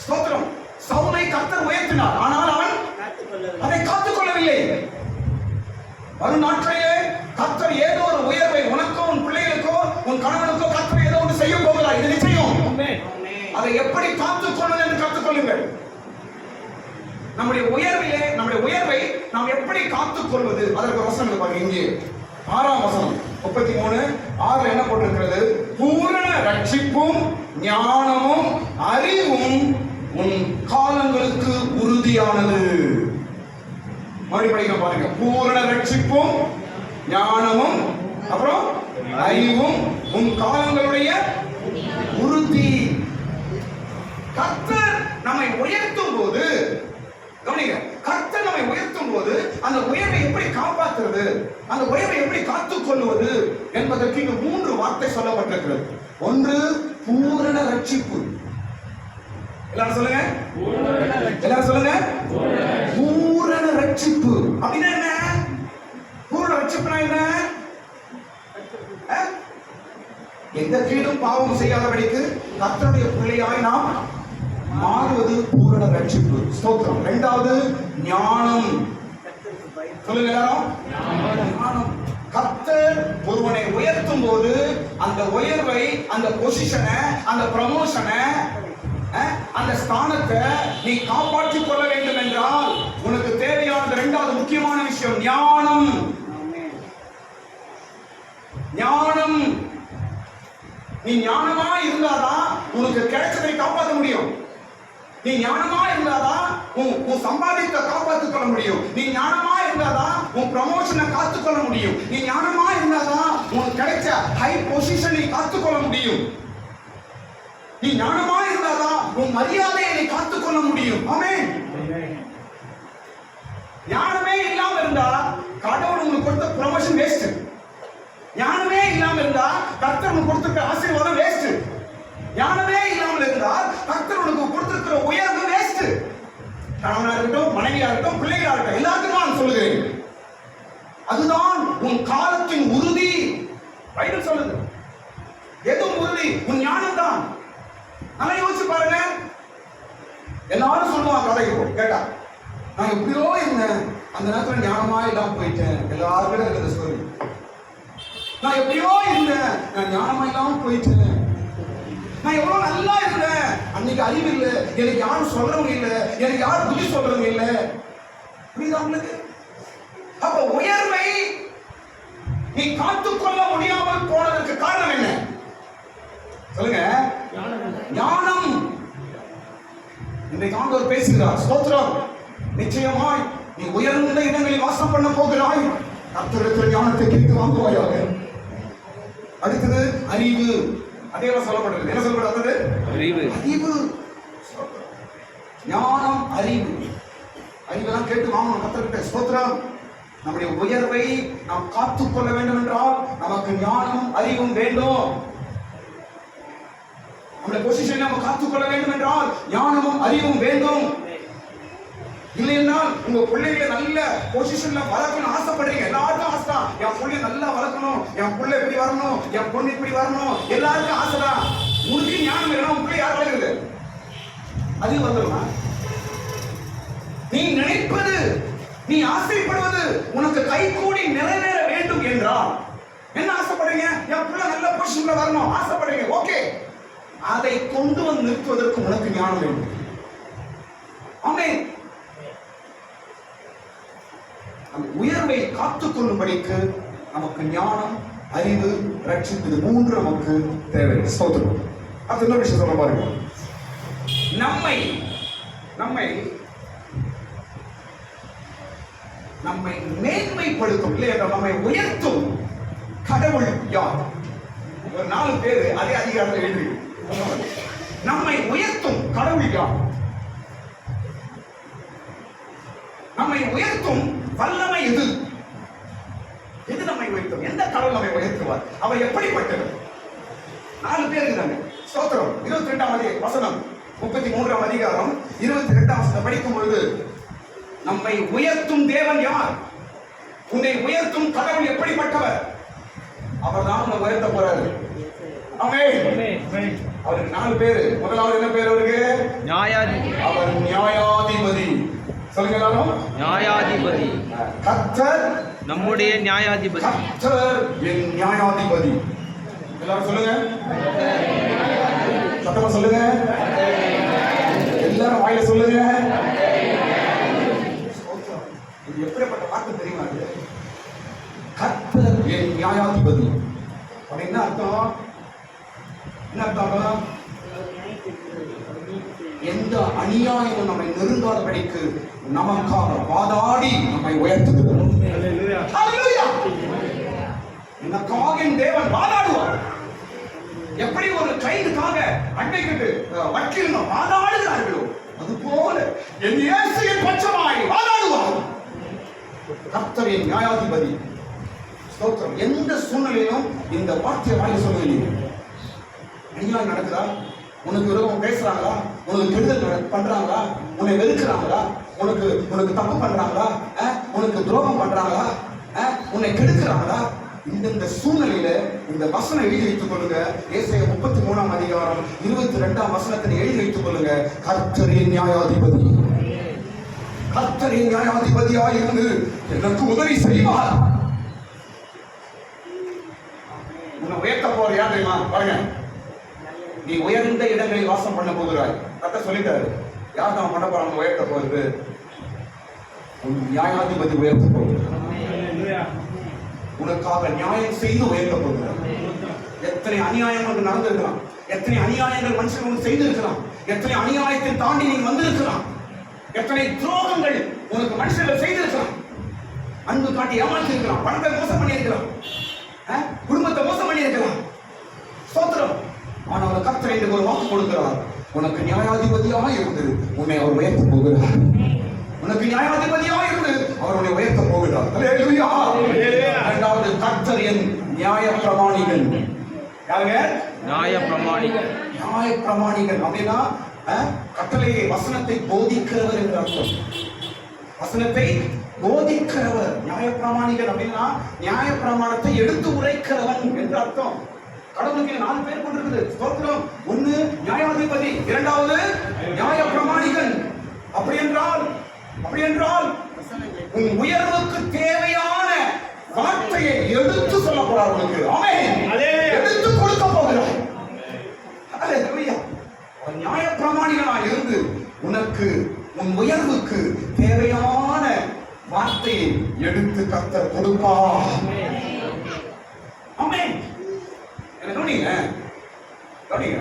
ஸ்தோத்திரம். சவுலை கர்த்தர் உயர்த்தினார், ஆனால் அவன் அதை காத்துக்கொள்ளவில்லை. வரும் நாட்களிலே கர்த்தர் ஏதோ ஒரு உயர்வை உனக்கோ உன் பிள்ளைகளுக்கோ உன் கணவனுக்கோ கர்த்தர் ஏதோ ஒன்று செய்ய போகிறார். இது நிச்சயம். அதை எப்படி காத்துக்கொள்வது என்று கற்றுக்கொள்ளுங்கள். நம்முடைய உயர்வை நாம் எப்படி காத்துக்கொள்வது? அதற்கு வசனம் பாருங்க. இங்கே 6ஆம் வசனம் 33:6 என்ன போட்டிருக்கிறது? பூரண ரட்சிப்பும் ஞானமும் அறிவும் உன் காலங்களுக்கு உறுதியானது. மறுபடியும் பாருங்க. பூரண ரட்சிப்பும் ஞானமும் அப்புறம் அறிவும் உன் காலங்களுடைய உறுதி. கர்த்தர் நம்மை உயர்த்தும் போது, கவனிங்க, கர்த்தர் நம்மை உயர்த்தும் போது அந்த உயர்வை எப்படி காப்பாற்றுவது, அந்த உயர்வை எப்படி காத்துக்கொள்வது என்பதற்கு இங்கு 3 வார்த்தை சொல்லப்பட்டிருக்கிறது. ஒன்று பூரண ரட்சிப்பு. எல்லாரும் சொல்லுங்க, எல்லாரும் சொல்லுங்க. பூரண ரட்சிப்பு அப்படின்னா என்ன? பூரண ரட்சிப்புனா என்ன? எந்த கீழும் பாவம் செய்யாதபடிக்கு கர்த்தருடைய பிள்ளையாய் நாம் மாறுவது பூரண ரட்சிப்பு. ஸ்தோத்திரம். இரண்டாவது ஞானம். சொல்லுங்க எல்லாரும். ஞானம். கர்த்தர் ஒருவனை உயர்த்தும் போது அந்த உயர்வை, அந்த பொசிஷனை, அந்த ப்ரமோஷனை, அந்த ஸ்தானத்தை நீ காப்பாற்றிக் கொள்ள வேண்டும் என்றால் உனக்கு தேவையான இரண்டாவது முக்கியமான விஷயம் ஞானம். ஞானம். நீ ஞானமா இருந்தாதான் உனக்கு கிடைச்சதை காப்பாற்ற முடியும். நீ ஞானமா இருந்தாதான் உன் சம்பாதித்த காப்பாற்றிக் கொள்ள முடியும். நீ ஞானமா இருந்தாதான் உன் ப்ரமோஷனை காத்துக்கொள்ள முடியும். நீ ஞானமா இருந்தாதான் உனக்கு கிடைச்ச ஹை பொசிஷனை காத்துக்கொள்ள முடியும். நீ ஞானமா இருந்தாதான் உன் மரியாதையை நீ காத்துக்கொள்ள முடியும். ஆமென். ஞானமே இல்லாம இருந்தா கடவுள் உங்களுக்கு கொடுத்த ப்ரமோஷன் வேஸ்ட். ஞானமே இல்லாம இருந்தா கர்த்தர் உங்களுக்கு கொடுத்திருக்கிற ஆசீர்வாதம் வேஸ்ட். ஞானமே இல்லாமல் இருந்தால் கர்த்தர் உங்களுக்கு கொடுத்திருக்கிற உயர்வு வேஸ்ட். கணவனா இருக்கட்டும், மனைவியா இருக்கட்டும், பிள்ளைகளா இருக்கட்டும், எல்லாருக்கும் நான் சொல்லுகிறேன், அதுதான் உன் காலத்தின் உறுதி. பைபிள் சொல்லுது. எதுவும் உறுதி? உன் ஞானம் தான். நல்லா யோசிச்சு பாருங்க. எல்லாரும் சொல்லுவாங்க, கதை கேட்டா, நான் எப்படியோ இருந்தேன், அந்த நேரத்துல ஞானமா இல்லாம போயிட்டேன். எல்லாருக்கும் இருக்குது ஸ்டோரி. நான் எப்படியோ இருந்தேன், நான் ஞானமா இல்லாம போயிட்டேன். நான் எவ்வளவு நல்லா இருந்தேன், அன்னைக்கு அறிவு இல்லை, எனக்கு யாரும் சொல்றவங்க இல்லை, எனக்கு யாரும் புத்தி சொல்றவங்க இல்லை. புரியுதா உங்களுக்கு? அப்ப உயர்வை நீ காத்துக்கொள்ள முடியாமல் போனதற்கு காரணம் என்ன? சொல்லுங்க. ஞானம். இன்றைக்கு ஆண்டவர் பேசுகிறார். ஸ்தோத்திரம். நிச்சயமாய் நீ உயர்ந்த இடங்களில் வாசம் பண்ண போகிறாய். கர்த்தரிடத்தில் ஞானத்தை கேட்டு வாங்குவாயாக. அடுத்தது அறிவு. அதே சொல்லப்படுகிறது. என்ன சொல்லப்படுறது? அறிவு. அறிவு. ஞானம், அறிவு. அறிவெல்லாம் கேட்டு வாங்கணும் கர்த்தர்கிட்ட. ஸ்தோத்திரம். நம்முடைய உயர்வை நாம் காத்துக்கொள்ள வேண்டும் என்றால் நமக்கு ஞானமும் அறிவும் வேண்டும். நம்முடைய பொசிஷனை நம்ம காத்துக்கொள்ள வேண்டும் என்றால் ஞானமும் அறிவும் வேண்டும். இல்லைன்னா உங்க பிள்ளைகளை நல்ல பொசிஷன்ல வளர்க்கணும் ஆசைப்படுறீங்க. எல்லாருக்கும் ஆசை, என் பிள்ளை நல்லா வளர்க்கணும், என் பிள்ளை இப்படி வரணும், என் பொண்ணு இப்படி வரணும், எல்லாருக்கும் ஆசைதான். உனக்கு ஞானம் இல்லைன்னா உன் பிள்ளை யார் வளர்க்குது? அது வந்துடுமா? நீ நினைப்பது, நீ ஆசைப்படுவது உனக்கு கைகூடி நிறைவேற வேண்டும் என்றால் என்ன ஆசைப்படுறீங்க? என் பிள்ளை நல்ல பொசிஷன்ல வரணும் ஆசைப்படுறீங்க. ஓகே, அதை கொண்டு வந்து நிறுத்துவதற்கு உனக்கு ஞானம் வேண்டும். ஆமென். உயர்வு வாழ்வை காத்துக் கொள்ளும்படிக்கு நமக்கு ஞானம், அறிவு, ரட்சிப்பு, இது மூன்று நமக்கு தேவை. ஸ்தோத்திரம். அது என்ன விஷயம் சொல்ல பாருங்க. நம்மை நம்மை நம்மை மேன்மைப்படுத்தும், இல்லையா, நம்மை உயர்த்தும் கடவுள் யார்? ஒரு 4 பேர் அதே அதிகாரத்தில் எழுதி. நம்மை உயர்த்தும் கடவுள் யார்? நம்மை உயர்த்தும் வல்லமை எது? எது நம்மை உயர்த்தும்? எந்த கடவுள் நம்மை உயர்த்துவார்? அவர் எப்படிப்பட்டவர்? 4 பேர் இருக்கிறாங்க. ஸ்தோத்திரம். 22ஆம் வசனம், 33ஆம் அதிகாரம் 22ஆம் வசனம் படிக்கும் பொழுது, நம்மை உயர்த்தும் தேவன் யார்? உன்னை உயர்த்தும் கடவுள் எப்படிப்பட்டவர்? அவர் தான் உன்னை உயர்த்த போறாரு. ஆமென். அவருக்கு 4 பேரு. முதலாவது என்ன பேர் அவருக்கு? நியாயாதிபதி. அவர் நியாயாதிபதி. சொல்லுங்க எல்லாரும். நியாயாதிபதி. கர்த்தர் நம்முடைய நியாயாதிபதி. கர்த்தர் என் நியாயாதிபதி. எல்லாரும் சொல்லுங்க. சத்தமா சொல்லுங்க. எல்லாரும் வாயில சொல்லுங்க. இது எப்படிப்பட்ட வார்த்தை தெரியுமா? கர்த்தர் என் நியாயாதிபதி. அப்படின்னா அர்த்தம் என்ன? அர்த்தம் எந்த அநியாயமும் நம்மை நெருங்காதபடிக்கு நமக்காக வாதாடி நம்மை உயர்த்துகிறார். ஹல்லேலூயா. எனக்காக என் தேவன் வாதாடுவார். எப்படி ஒரு கைதுக்காக அன்னைக்கு வக்கீல் வாதாடுகிறார்களோ அதுபோல என் இயேசுவின் பட்சமாய் வாதாடுவார். கர்த்தர் என் நியாயாதிபதி. ஸ்தோத்திரம். எந்த சூழ்நிலையிலும் இந்த வார்த்தையை வாங்கி சொல்லுவீங்க. அநியாயம் நடக்குதா? உனக்கு விரோதம் பேசுறாங்களா? உனக்கு கெடுதல் பண்றாங்களா? உன்னை வெறுக்கிறாங்களா? உனக்கு தப்பு பண்றாங்களா? உனக்கு துரோகம் பண்றாங்களா? உன்னை கெடுக்கிறாங்களா? இந்த சூழ்நிலையில இந்த வசனம் எழுதி வைத்துக் கொள்ளுங்க. ஏசாயா 33ஆம் அதிகாரம் 22ஆம் வசனத்தை எழுதி வைத்துக் கொள்ளுங்க. கர்த்தரின் நியாயாதிபதி, கர்த்தரின் நியாயாதிபதியாய் இருந்து எனக்கு உதவி செய்வார். உன்னை உயர்த்த போற யார் தெரியுமா? பாருங்க, நீ உயர்ந்த இடங்களில் வாசம் பண்ண போகிறாய். கர்த்தர் சொல்லிட்டாரு. யார் தான் பண்ண போறாங்க? உயர்த்த போறது உன் நியாயாதிபதி உயர்த்த போகிறார். உனக்காக நியாயம் செய்து உயர்த்த போகிறார். எத்தனை அநியாயங்கள் நடந்திருக்கலாம், எத்தனை அநியாயங்கள் மனுஷன் செய்திருக்கலாம், எத்தனை அநியாயத்தை தாண்டி நீ வந்திருக்கலாம், எத்தனை துரோகங்கள் உனக்கு மனுஷர்கள் செய்திருக்கலாம். அன்பு காட்டி ஏமாற்றிருக்கலாம், பணத்தை மோசம் பண்ணியிருக்கலாம், குடும்பத்தை மோசம் பண்ணியிருக்கலாம். ஸ்தோத்திரம். ஆனால் கர்த்தர் என்று ஒரு வாக்கு கொடுக்கிறார். உனக்கு நியாயாதிபதியாக இருந்து உன்னை அவர் உயர்த்த போகிறார். உனக்கு நியாயாதிபதியாக இருந்து அவர் உன்னை உயர்த்த போகிறார். அல்லேலூயா. இரண்டாவது, கர்த்தர் என் நியாய பிரமாணிகள். யாருங்க? நியாய பிரமாணிகள். நியாய பிரமாணிகள் அப்படின்னா கட்டளையை, வசனத்தை போதிக்கிறவர் என்று அர்த்தம். வசனத்தை போதிக்கிறவர். நியாய பிரமாணிகள் அப்படின்னா நியாய பிரமாணத்தை எடுத்து உரைக்கிறவன் என்று அர்த்தம். கடவுளுக்கு 4 பேர் கொண்டிருக்குது. ஸ்தோத்திரம். 1 நியாயாதிபதி, 2வது நியாய பிரமாணிகள். அப்படி என்றால் உன் உயர்வுக்கு தேவையான வார்த்தையை எடுத்து சொல்ல போறார் உனக்கு. ஆமென். எடுத்து கொடுக்க போகிறார். அல்லேலூயா. நியாய பிரமாணிகளாய் இருந்து உனக்கு உன் உயர்வுக்கு தேவையான வார்த்தையை எடுத்து கர்த்தர் கொடுப்பார். ஆமென். கவனிங்க.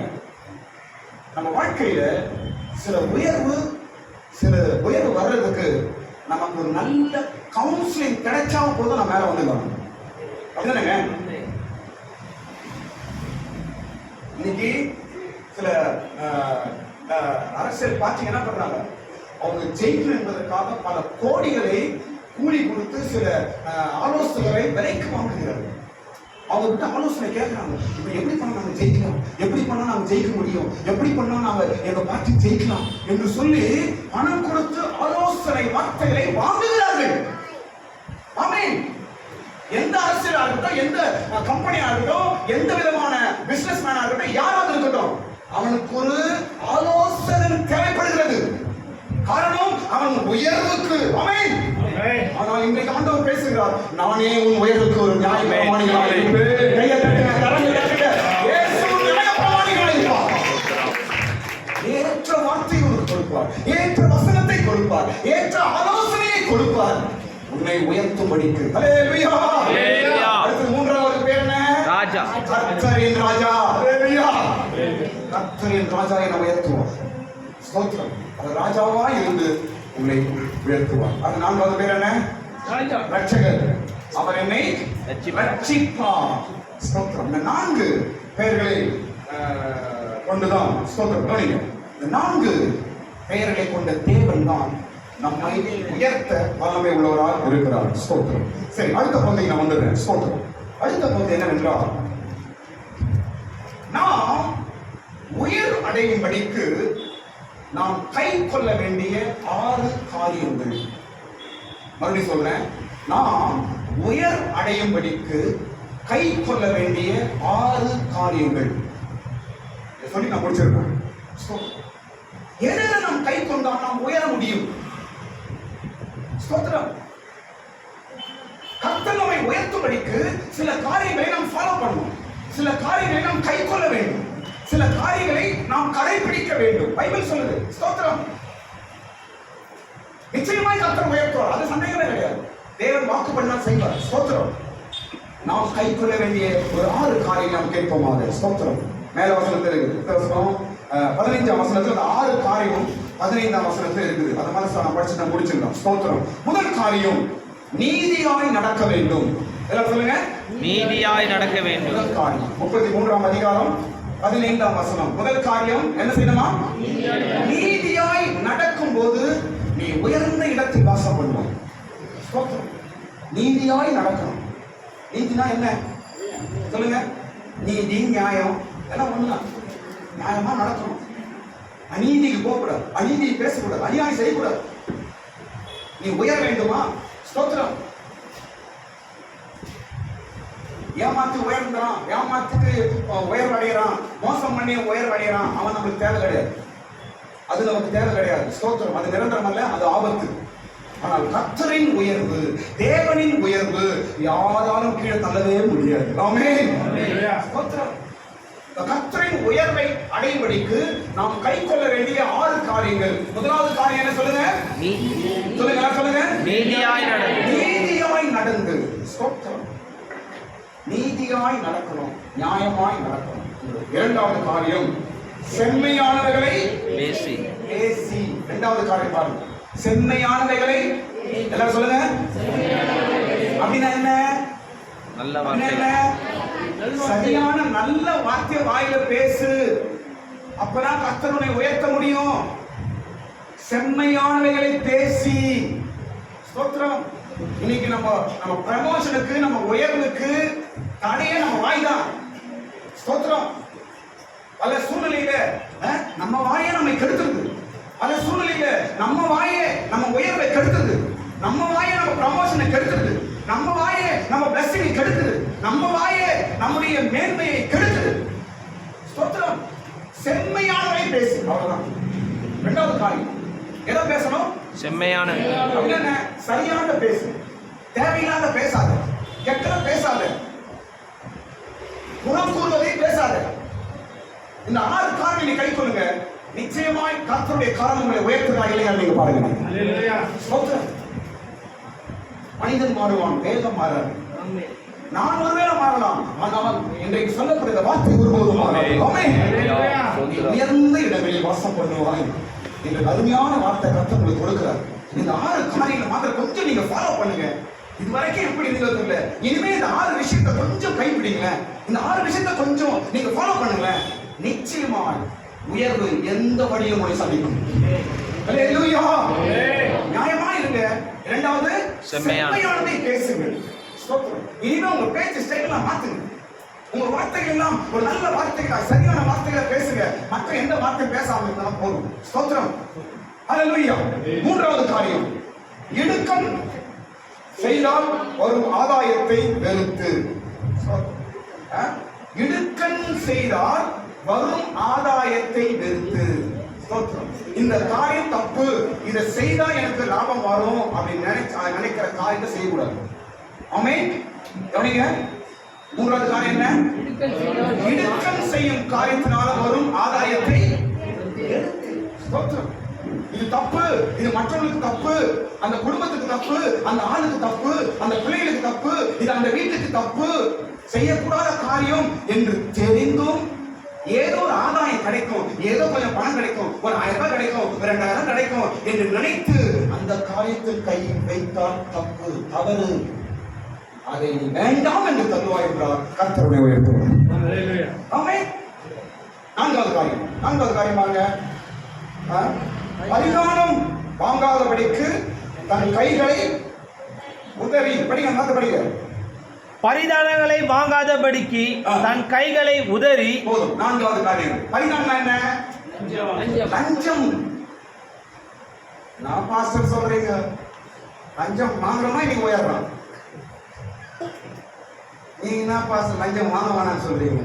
நம்ம வாழ்க்கையில சில உயர்வு வர்றதுக்கு நமக்கு ஒரு நல்ல கவுன்சிலிங் கிடைச்சா போதும் நம்ம மேல வந்துடலாம். அப்படிதானங்க? இன்னைக்கு சில அரசியல் பார்ட்டி என்ன பண்றாங்க? அவங்க ஜெயிக்கணும் என்பதற்காக பல கோடிகளை கூலி கொடுத்து சில ஆலோசகரை விலைக்கு வாங்குகிறார்கள். அவங்க கிட்ட ஆலோசனை கேட்கிறாங்க. இப்ப எப்படி பண்ணா நாங்க ஜெயிக்கலாம், எப்படி பண்ணா நாங்க ஜெயிக்க முடியும், எப்படி பண்ணா நாங்க எங்க பார்ட்டி ஜெயிக்கலாம் என்று சொல்லி பணம் கொடுத்து ஆலோசனை வார்த்தைகளை வாங்குகிறார்கள். ஆமென். எந்த அரசியலா இருக்கட்டும், எந்த கம்பெனியா இருக்கட்டும், எந்த விதமான பிசினஸ் மேனா இருக்கட்டும், யாராவது இருக்கட்டும், அவனுக்கு ஒரு ஆலோசகன் தேவைப்படுகிறது. காரணம் அவன் உயர்வுக்கு. ஆமென். ஆனால் இன்றைக்கு ஆண்டவர் பேசுகிறார், நானே உன் உயர்வுக்கு ஒரு நியாய பிரமாணிகளாக இருப்பேன். கையை தட்டுங்க, கரங்களை தட்டுங்க. இயேசு நியாய பிரமாணிகளாக இருப்பார். ஏற்ற வார்த்தையை உனக்கு கொடுப்பார், ஏற்ற வசனத்தை கொடுப்பார், ஏற்ற ஆலோசனையை கொடுப்பார். உன்னை உயர்த்தும்படிக்கு. ஹல்லேலூயா. ஹல்லேலூயா. அடுத்து மூன்றாவது பேர் என்ன? ராஜா. கர்த்தரின் ராஜா. ஹல்லேலூயா. கர்த்தரின் ராஜா என்னை உயர்த்துவார். ஸ்தோத்திரம். அவர் ராஜாவா இருந்து உன்னை உயர்த்துவார். அது நான்காவது பேர் என்ன? ரட்சகர். அவர் என்னை ரட்சிப்பார். ஸ்தோத்திரம். இந்த 4 பெயர்களை கொண்டுதான் ஸ்தோத்திரம். கவனிங்க, இந்த 4 பெயர்களை கொண்ட தேவன் தான் நம்மை உயர்த்த வல்லமை உள்ளவராக இருக்கிறார். ஸ்தோத்திரம். சரி, அடுத்த பகுதியை நான் வந்துடுறேன். ஸ்தோத்திரம். அடுத்த பகுதி என்னவென்றால், நாம் உயர் அடையும்படிக்கு நாம் கை கொள்ள வேண்டிய 6 காரியங்கள். மறுபடியும் சொல்றேன், நாம் உயர் அடையும்படிக்கு கை கொள்ள வேண்டிய 6 காரியங்கள் சொல்லி நான் முடிச்சிருக்கேன். எதை நாம் கை கொண்டால் நாம் உயர முடியும்? ஸ்தோத்திரம். கர்த்தர் நம்மை உயர்த்தும்படிக்கு சில காரியங்களை நாம் ஃபாலோ பண்ணணும், சில காரியங்களை நாம் கை கொள்ள வேண்டும், சில காரியங்களை நாம் கடைபிடிக்க வேண்டும். பைபிள் சொல்லுது. ஸ்தோத்திரம். நிச்சயமாய் கர்த்தர் உயர்த்துவார், அது சந்தேகமே கிடையாது. தேவன் வாக்கு பண்ணால் செய்வார். ஸ்தோத்திரம். நாம் கை கொள்ள வேண்டிய ஒரு 6 காரியம் நாம் கேட்போமாக. ஸ்தோத்திரம். மேல வசனத்தில் இருக்குது. 15ஆம் வசனத்தில் அந்த 6 காரியமும் 15ஆம் வசனத்தில் இருக்குது. அந்த மனசை நான் படிச்சு நான் முடிச்சிடலாம். ஸ்தோத்திரம். முதல் காரியம், நீதியாய் நடக்க வேண்டும். எல்லாம் சொல்லுங்க, நீதியாய் நடக்க வேண்டும். முதல் காரியம் 33ஆம் அதிகாரம் 15ஆம் வசனம். முதல் காரியம் என்ன செய்யணுமா? நீதியாய் நடக்கும் போது நீ உயர்ந்த இடத்தில் வாசம் பண்ணுவாய். ஸ்தோத்திரம். நீதியாய் நடக்கணும். நீதினா என்ன சொல்லுங்க? நீதி, நியாயம் எல்லாம் ஒண்ணுதான். நியாயமா நடக்கணும். அநீதிக்கு போகக்கூடாது, அநீதி பேசக்கூடாது, அநியாயம் செய்யக்கூடாது. நீ உயர வேண்டுமா? ஸ்தோத்திரம். ஏமாத்து உயர்ந்தான், ஏமாத்துக்கு உயர்வடைகிறான், மோசம் பண்ணி உயர்வடைகிறான், அவன் நமக்கு தேவை கிடையாது. அது நமக்கு தேவை கிடையாது. ஸ்தோத்திரம். அது நிரந்தரம் அல்ல, அது ஆபத்து. ஆனால் கர்த்தரின் உயர்வு, தேவனின் உயர்வு யாராலும் கீழே தள்ளவே முடியாது. ஆமென். ஸ்தோத்திரம். கர்த்தரின் உயர்வை அடையும்படிக்கு நாம் கை கொள்ள வேண்டிய 6 காரியங்கள். முதலாவது காரியம் என்ன சொல்லுங்க? சொல்லுங்க, சொல்லுங்க. நீதியாய் நடந்து. நீதியாய் நடந்து. ஸ்தோத்திரம். நீதியாய் நடக்கணும், நியாயமாய் நடக்கணும். இரண்டாவது காரியம், செம்மையானவைகளை பேசி. பேசி. இரண்டாவது காரியம் பாருங்க, செம்மையானவைகளை. எல்லாரும் சொல்லுங்க. அப்படின்னா என்ன? நல்ல வார்த்தை. சரியான நல்ல வார்த்தை வாயில பேசு. அப்பதான் கர்த்தரை உயர்த்த முடியும். செம்மையானவைகளை பேசி. ஸ்தோத்திரம். இன்னைக்கு நம்ம ப்ரமோஷனுக்கு, நம்ம உயர்வுக்கு தடையே நம்ம வாய் தான். ஸ்தோத்திரம். பல சூழ்நிலையில நம்ம வாயை நம்மை கெடுத்துருது. பல சூழ்நிலையில நம்ம வாயை நம்ம உயர்வை கெடுத்துது, நம்ம வாயை நம்ம ப்ரமோஷனை கெடுத்துது, நம்ம வாயை நம்ம பிளஸிங்கை கெடுத்துது, நம்ம வாயை நம்முடைய மேன்மையை கெடுத்துது. ஸ்தோத்திரம். செம்மையானவை பேசு. அவ்வளவுதான். இரண்டாவது காரியம் எதை பேசணும்? செம்மையான. அப்படின்னா சரியான பேசு. தேவையில்லாத பேசாத, கெட்டத பேசாத, குணம் கூறுவதை பேசாத. இந்த 6 காரியங்களை கை கொள்ளுங்க. நிச்சயமாய் கர்த்தருடைய கரம் உங்களை உயர்த்துறா இல்லையா நீங்க பாருங்க. ஹல்லேலூயா. ஸ்தோத்திரம். மனிதன் மாறுவான், வேதம் மாறாது. நான் ஒருவேளை மாறலாம், ஆனால் இன்றைக்கு சொல்லப்படுகிற வார்த்தை ஒருபோதும் மாறாது. ஆமென். உயர்ந்த இடங்களில் வாசம் பண்ணுவாய். இந்த அருமையான வார்த்தை கர்த்தர் உங்களுக்கு கொடுக்கிறார். இந்த 6 காரியங்களை மாத்திரம் கொஞ்சம் நீங்க ஃபாலோ பண்ணுங்க. இது வரைக்கும் எப்படி இருந்தது இல்ல, இனிமே இந்த 6 விஷயத்தை கொஞ்சம் கைப்பிடிங்க. இந்த 6 விஷயத்தை கொஞ்சம் நீங்க ஃபாலோ பண்ணுங்க. நிச்சயமா உயர்வு எந்த வழியும் உங்களை சந்திக்கும். ஹல்லேலூயா. நியாயமா இருங்க. இரண்டாவது, செம்மையானதை பேசுங்க. ஸ்தோத்திரம். இனிமே உங்க பேச்சு ஸ்டைல மாத்துங்க. உங்க வார்த்தைகள் எல்லாம் ஒரு நல்ல வார்த்தைகள், சரியான வார்த்தைகளை பேசுங்க. மற்ற எந்த வார்த்தை பேசாம இருந்தாலும் போதும். ஸ்தோத்திரம். ஹல்லேலூயா. மூன்றாவது காரியம், இடுக்கம் செய்தால் வரும் ஆதாயத்தை வெறுத்து. இடுக்கண் செய்தால் வரும் ஆதாயத்தை வெறுத்து. இந்த காரியம் தப்பு, இதை செய்தா எனக்கு லாபம் வரும் அப்படின்னு நினைக்கிற காரியத்தை செய்யக்கூடாது. ஆமென். கவனிங்க. மூன்றாவது காரியம் என்ன? இடுக்கண் செய்யும் காரியத்தினால வரும் ஆதாயத்தை வெறுத்து. இது தப்பு, இது மற்றவங்களுக்கு தப்பு, அந்த குடும்பத்துக்கு தப்பு, அந்த ஆளுக்கு தப்பு, அந்த பிள்ளைகளுக்கு தப்பு, இது அந்த வீட்டுக்கு தப்பு, செய்யக்கூடாத காரியம் என்று தெரிந்தும் ஏதோ ஒரு ஆதாயம் கிடைக்கும், ஏதோ கொஞ்சம் பணம் கிடைக்கும், ஒரு 1000 ரூபாய் கிடைக்கும், 2000 கிடைக்கும் என்று நினைத்து அந்த காரியத்தில் கை வைத்தால் தப்பு, தவறு. அதை நீ வேண்டாம் என்று தருவாய் என்றார் கர்த்தருடைய உயர்த்துவார். ஆமென். நான்காவது காரியமாக பரிதானம் வாங்காதபடிக்கு தன் கைகளை உதறி படிக்க பரிதானங்களை வாங்காதபடிக்கு தன் கைகளை உதறி. போதும். நான்காவது காரியம் பரிதானம் என்ன? லஞ்சம். நான் பாஸ்டர் சொல்றீங்க லஞ்சம் வாங்குறோமா நீங்க உயர்றான், நீங்க என்ன பாஸ்டர் லஞ்சம் வாங்க வேணாம்னு சொல்றீங்க?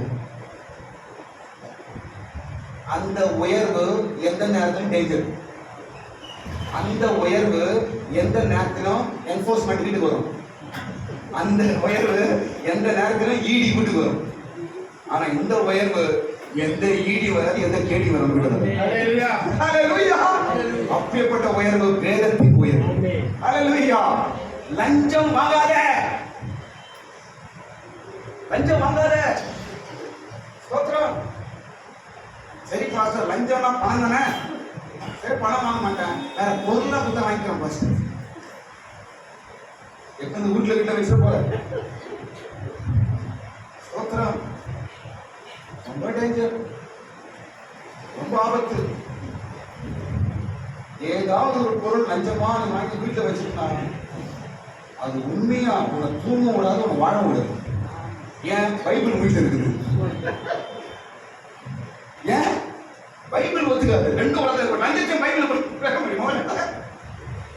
அந்த உயர்வு எந்த நேரத்திலும் டேஞ்சர். அந்த உயர்வு எந்த நேரத்திலும் என்ஃபோர்ஸ்மெண்ட் வீட்டுக்கு வரும். அந்த உயர்வு எந்த நேரத்திலும் ஈடி வீட்டுக்கு வரும். ஆனா இந்த உயர்வு எந்த ஈடி வராது, எந்த கேடி வரும். அப்படிப்பட்ட உயர்வு வேதத்தின் உயர்வு. ஹல்லேலூயா. லஞ்சம் வாங்காத, லஞ்சம் வாங்காத. ஸ்தோத்திரம். சரி பாஸ்டர் லஞ்சம்னா பணம் தானே, சரி பணம் வாங்க மாட்டேன், வேற பொருளா கொடுத்தா வாங்கிக்கிறேன் பாஸ்டர். எப்ப இந்த வீட்டுல கிட்ட வச்சு போற ஸ்தோத்திரம். ரொம்ப டேஞ்சர், ரொம்ப ஆபத்து. ஏதாவது ஒரு பொருள் லஞ்சமா நீ வாங்கி வீட்டுல வச்சிருந்தா அது உண்மையா உன்னை தூங்க விடாது, உன்னை வாழ விடாது. ஏன்? பைபிள் வீட்டுல இருக்குது. ஏன்? பைபிள் ஒத்துக்காது. ரெண்டு உலகம் லஞ்சத்தை பைபிள் பேச முடியுமா?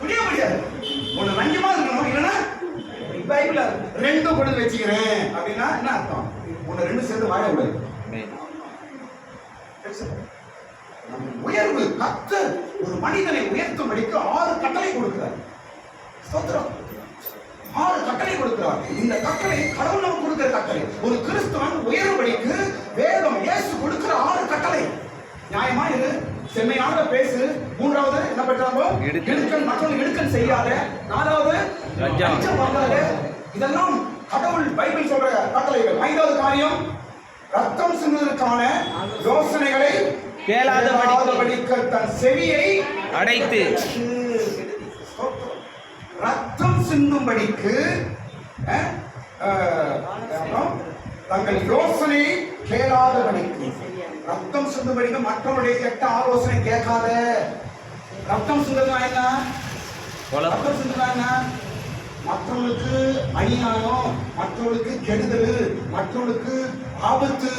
முடியாது. ஒண்ணு லஞ்சமா இருக்கணும், இல்லைன்னா பைபிள் ரெண்டும் கொண்டு வச்சுக்கிறேன் அப்படின்னா என்ன அர்த்தம்? ஒண்ணு ரெண்டு சேர்ந்து வாழ விடாது. உயர்வு கர்த்தர் ஒரு மனிதனை உயர்த்தும்படிக்கு 6 கட்டளை கொடுக்கிறார். ஸ்தோத்திரம். 6 கட்டளை கொடுக்கிறார். இந்த கட்டளை கடவுள் நமக்கு கொடுக்கிற கட்டளை. ஒரு கிறிஸ்தவன் உயர்வுபடிக்கு வேதம் இயேசு கொடுக்கிற 6 கட்டளை. நியாயமா இது? செம்மையாக பேசு. 3வது என்ன பண்றாங்க? இடுக்கண் மற்றவங்க இடுக்கண் செய்யாத. 4வது லஞ்சம் வாங்காத. இதெல்லாம் கடவுள் பைபிள் சொல்ற கட்டளைகள். 5வது காரியம் ரத்தம் சிந்துவதற்கான யோசனைகளை கேளாதபடிக்கு தன் செவியை அடைத்து. ரத்தம் சிந்தும்படிக்கு தங்கள் யோசனை கேளாதபடிக்கு. ரத்தம் சிந்தும்படிக்கு மற்றவருடைய கெட்ட ஆலோசனை கேட்காத. ரத்தம் சிந்துனா என்ன? ரத்தம் சிந்துனா என்ன? மற்றவர்களுக்கு அநியாயம், மற்றவர்களுக்கு கெடுதல், மற்றவர்களுக்கு ஆபத்து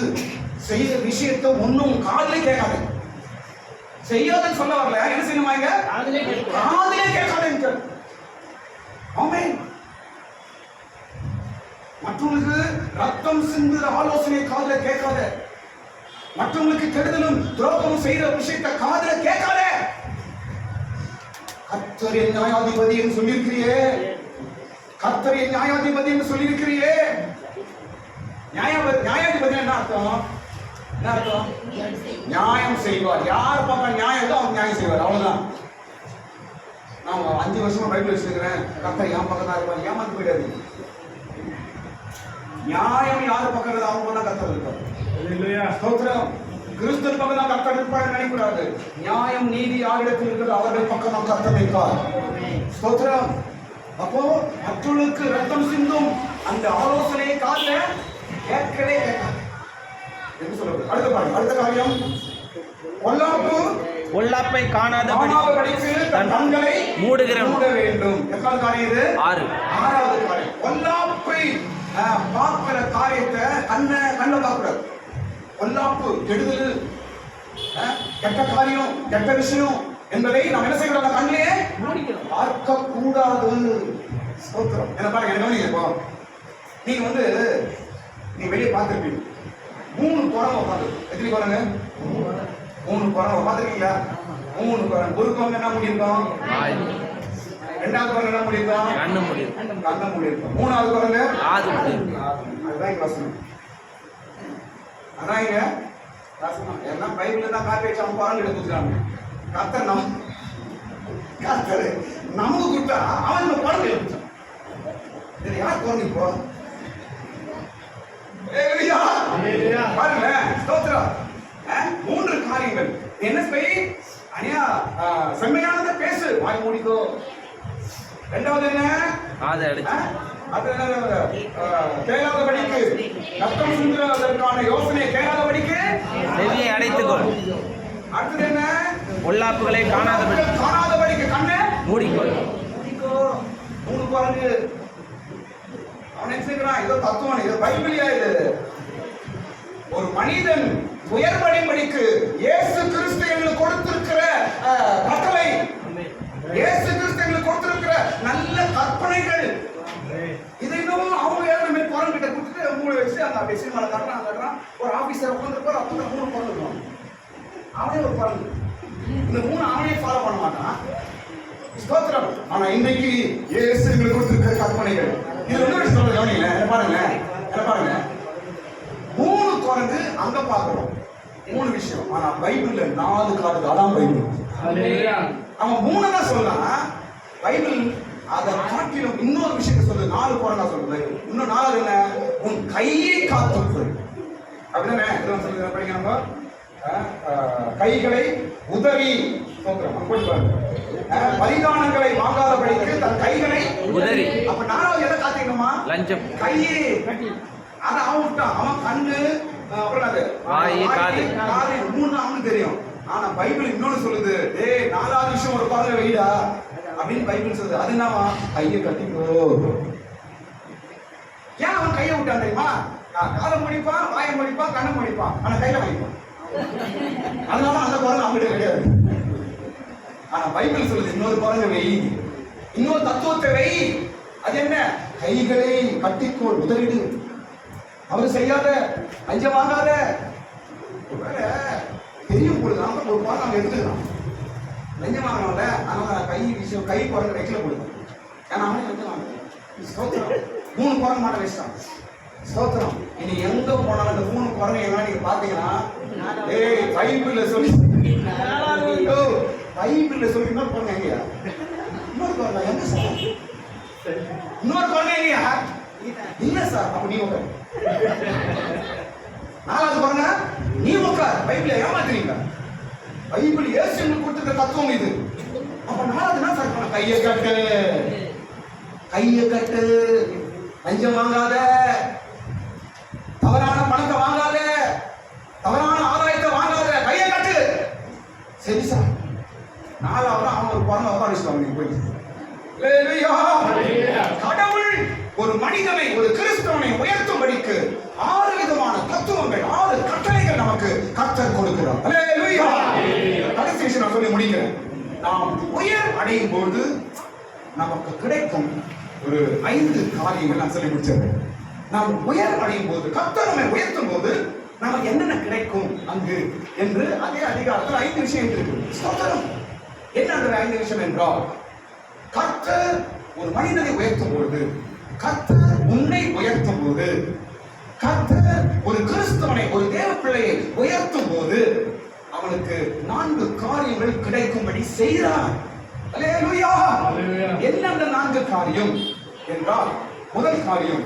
செய்ய விஷயத்தை ஒன்னும் காதலே கேட்காது. செய்யாதுன்னு சொல்ல வரல, என்ன செய்யணுமாங்க? காதலே கேட்காது. ஆமென். மற்றவர்களுக்கு ரத்தம் சிந்துற ஆலோசனை காதல கேட்காத. மற்றவங்களுக்கு கெடுதலும் துரோகமும் செய்யற விஷயத்தை காதல கேட்காத. கர்த்தர் என் நியாயாதிபதி என்று சொல்லியிருக்கிறியே, கர்த்தர் என் நியாயாதிபதி என்று சொல்லியிருக்கிறியே. நியாயாதிபதி என்ன அர்த்தம்? என்ன அர்த்தம்? நியாயம் செய்வார். யார் பக்கம் நியாயம் இருக்கோ அவங்க நியாயம் செய்வார். அவ்வளவுதான். நான் 5 வருஷமா பைபிள் வச்சிருக்கிறேன், கர்த்தர் என் பக்கம் தான் இருப்பார், ஏமாந்து போயிடாது. நியாயம் யார் பக்கம் இருக்குது அவங்க தான் கர்த்தர் இருப்பார். ஸ்தோத்திரம். கிறிஸ்துவின் பக்கம் தான் கர்த்தர் இருப்பார் நினைக்கூடாது. நியாயம் நீதி யாரிடத்தில் இருக்கிறது அவர்கள் பக்கம் தான் கர்த்தர் இருப்பார். ஸ்தோத்திரம். அப்போ மற்றவர்களுக்கு ரத்தம் சிந்தும் அந்த ஆலோசனையை காதல கேட்கவே கேட்காது. என்ன சொல்றது? அடுத்த காரியம் பொல்லாப்பை காணாதபடிக்கு தன் கண்களை மூட வேண்டும். எத்தனை காரியம் இது? 6வது காரியம். பொல்லாப்பை பார்க்கிற காரியத்தை கண்ணை பார்க்கிறார். பொல்லாப்பு, கெடுதல், கெட்ட காரியம், கெட்ட விஷயம் என்பதை நாம் என்ன செய்யறோம்? கண்ணிலே பார்க்க கூடாது. ஸ்தோத்திரம். என்ன பாருங்க, என்ன கவனிங்க. நீங்க நீ வெளியே பார்த்துருப்பீங்க, 3 குரங்கு உட்காந்து. எத்தனை குரங்கு? 3 குரங்கு பார்த்துருக்கீங்களா? 3 குரங்கு. ஒரு குரங்கு என்ன முடியிருக்கோம்? 2வது குரங்கு என்ன முடியிருக்கோம்? கண்ணு முடியிருக்கோம். 3வது குரங்கு அதுதான் வசனம். அதான் இங்க வசனம். எல்லாம் பைபிள் தான் காப்பி வச்சு அவங்க குரங்கு எடுத்துக்கிறாங்க. கர்த்தர் கர்த்தர் நமக்கு கொடுத்தா அவன் இந்த குழந்தை கொடுத்தான். இது யார் குழந்தை இப்போ? பாருங்க, ஸ்தோத்திரம். 3 காரியங்கள். என்ன செய்? அனியா செம்மையானதை பேசு, வாய் மூடிக்கோ. இரண்டாவது என்ன? காதை அடைச்சு. அது கேளாதபடிக்கு ரத்தம் சிந்துவதற்கான யோசனை கேளாதபடிக்கு செவியை அடைத்துக்கொள். அடுத்தது என்ன? பொல்லாப்புகளை காணாதபடிக்கு கண்ணை மூடிக்கொள். மூடிக்கோ. 3 பாருங்க. அவன் நினைச்சுக்கிறான் ஏதோ தத்துவம், இது பைபிளியா? இது ஒரு மனிதன் உயர்வடைபடிக்கு இயேசு கிறிஸ்து எங்களுக்கு கொடுத்திருக்கிற கட்டளை, இயேசு கிறிஸ்து எங்களுக்கு கொடுத்திருக்கிற நல்ல கற்பனைகள். இதை இன்னும் அவங்க ஏதாவது குரல் கிட்ட கொடுத்துட்டு 3 வச்சு அந்த அப்படியே சினிமாவில் காட்டுறான். ஒரு ஆபீசர் உட்காந்துருப்பார், அப்போ 3 குரல் இருக்கும். அவனே ஒரு குரல். இந்த 3 அவனே ஃபாலோ பண்ண மாட்டான். ஸ்தோத்திரம். ஆனா இன்னைக்கு இயேசு எங்களுக்கு கொடுத்திருக்கிற கற்பனைகள். இது இன்னொரு சொல்றது கவனிங்க. என்ன பாருங்க, என்ன பாருங்க. 3 குரங்கு அங்க பாக்குறோம், 3 விஷயம். ஆனா பைபிள்ல 4 காரணம். அதான் பைபிள். அவன் 3 தான் சொல்லலாம். பைபிள் அதை காட்டிலும் இன்னொரு விஷயத்தை சொல்லு. 4 குரங்கா சொல்லுது. இன்னும் 4 என்ன? உன் கையை காத்துக்கொள். அப்படிதானே சொல்லுங்க. படிக்க நம்ம கைகளை உதவி பரிதானங்களை வாங்காதபடிக்கு தன் கைகளை உதறி. அப்ப 4வது எதை காத்திக்கணுமா? லஞ்சம். கையே அத அவன் விட்டான். அவன் கண்ணு, அப்புறம் அது வாய், காது. 3 அவனுக்கு தெரியும். ஆனா பைபிள் இன்னொன்னு சொல்லுது, ஏய் 4வது விஷயம் ஒரு பாருங்க வைடா அப்படின்னு பைபிள் சொல்லுது. அது என்னவா? கையை கட்டிக்கோ. ஏன் அவன் கையை விட்டான் தெரியுமா? காலை முடிப்பான், வாயை முடிப்பான், கண்ணை முடிப்பான், ஆனா கையில வைப்பான். அதனால அந்த குரங்கு அவங்ககிட்ட கிடையாது. ஆனா பைபிள் சொல்லுது இன்னொரு குரங்கு வை, இன்னொரு தத்துவத்தை வை. அது என்ன? கைகளை கட்டிக்கோள், உதவிடு. அவரு செய்யாத, லஞ்சம் வாங்காத. தெரியும் பொழுது நாம ஒரு பாடம் நம்ம எடுத்துக்கிறோம். லஞ்சம் வாங்கணும்ல, அதனால கை விஷயம் கை குரங்கு வைக்கல கொடுக்கும். ஏன்னா அவனே லஞ்சம் வாங்க. ஸ்தோத்திரம். 3 குரங்கு மாட்ட வச்சிட்டான். ஸ்தோத்திரம். இனி எங்க போனாலும் அந்த 3 குரங்கு எல்லாம் நீங்க பாத்தீங்கன்னா, ஏய் பைபிள்ல சொல்லி, பைபிள்ல சொல்லி இன்னொரு குரங்கு எங்கயா? இன்னொரு குரங்கு எங்க சார்? இன்னொரு குரங்கு எங்கயா? இல்ல சார். அப்ப நீ உட்கார். 4வது குரங்கு நீ உட்கார். பைபிளை ஏமாத்துறீங்க. பைபிள் இயேசு கொடுத்திருக்கிற தத்துவம் இது. அப்ப 4வது என்ன சார் பண்ண? கையை கட்டு, கையை கட்டு. லஞ்சம் வாங்காத, தவறான பணத்தை வாங்காத, தவறான ஆதாயத்தை வாங்காத, கையை கட்டு. சரி சார். 4வது அவன் ஒரு குரங்கு உட்காரிச்சுட்டாங்க. போய் கடவுள் ஒரு மனிதனை, ஒரு கிறிஸ்தவனை உயர்த்தும்படிக்கு 6 விதமான தத்துவங்கள், 6 கட்டளைகள் நமக்கு கர்த்தர் கொடுக்கிறார். அல்லேலூயா. கடைசி விஷயம் நான் சொல்லி முடிக்கிறேன். நாம் உயர் அடையும் போது நமக்கு கிடைக்கும் ஒரு 5 காரியங்கள் நான் சொல்லி முடிச்சிருக்கேன். நாம் உயர் அடையும் போது, கர்த்தர் நம்மை உயர்த்தும் போது நமக்கு என்னென்ன கிடைக்கும் அங்கு என்று அதே அதிகாரத்தில் 5 விஷயம் இருக்கு. ஸ்தோத்திரம். என்ன அந்த 5 விஷயம் என்றால், கர்த்தர் ஒரு மனிதனை உயர்த்தும் போது, கர்த்தர் உன்னை உயர்த்தும் போது, கர்த்தர் ஒரு கிறிஸ்தவனை, ஒரு தேவ பிள்ளையை உயர்த்தும் போது அவனுக்கு 4 காரியங்கள் கிடைக்கும்படி செய்கிறார். அல்லேலூயா. என்ன அந்த 4 காரியம் என்றால், முதல் காரியம்,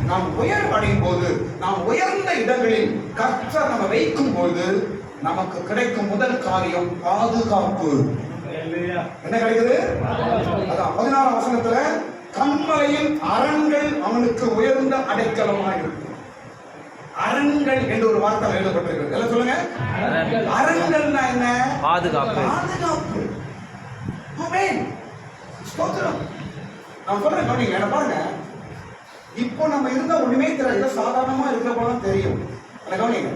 நாம் உயர் அடையும் போது, நாம் உயர்ந்த இடங்களில் கர்த்தர் நம்ம வைக்கும் போது நமக்கு கிடைக்கும் முதல் காரியம் பாதுகாப்பு. என்ன கிடைக்குது? அதான் 16ஆம் வசனத்துல, கண்மலையின் அரண்கள் அவனுக்கு உயர்ந்த அடைக்கலமாக இருக்கும். அரண்கள் என்று ஒரு வார்த்தை எழுதப்பட்டிருக்கிறது. எல்லாம் சொல்லுங்க. அரண்கள்னா என்ன? பாதுகாப்பு. பாதுகாப்பு. ஆமென். ஸ்தோத்திரம். நான் சொல்றேன் கவனிங்க. என்ன பாருங்க, இப்போ நம்ம இருந்தா ஒண்ணுமே தெரியல, சாதாரணமா இருக்கிறப்ப தெரியும். என்ன கவனிங்க.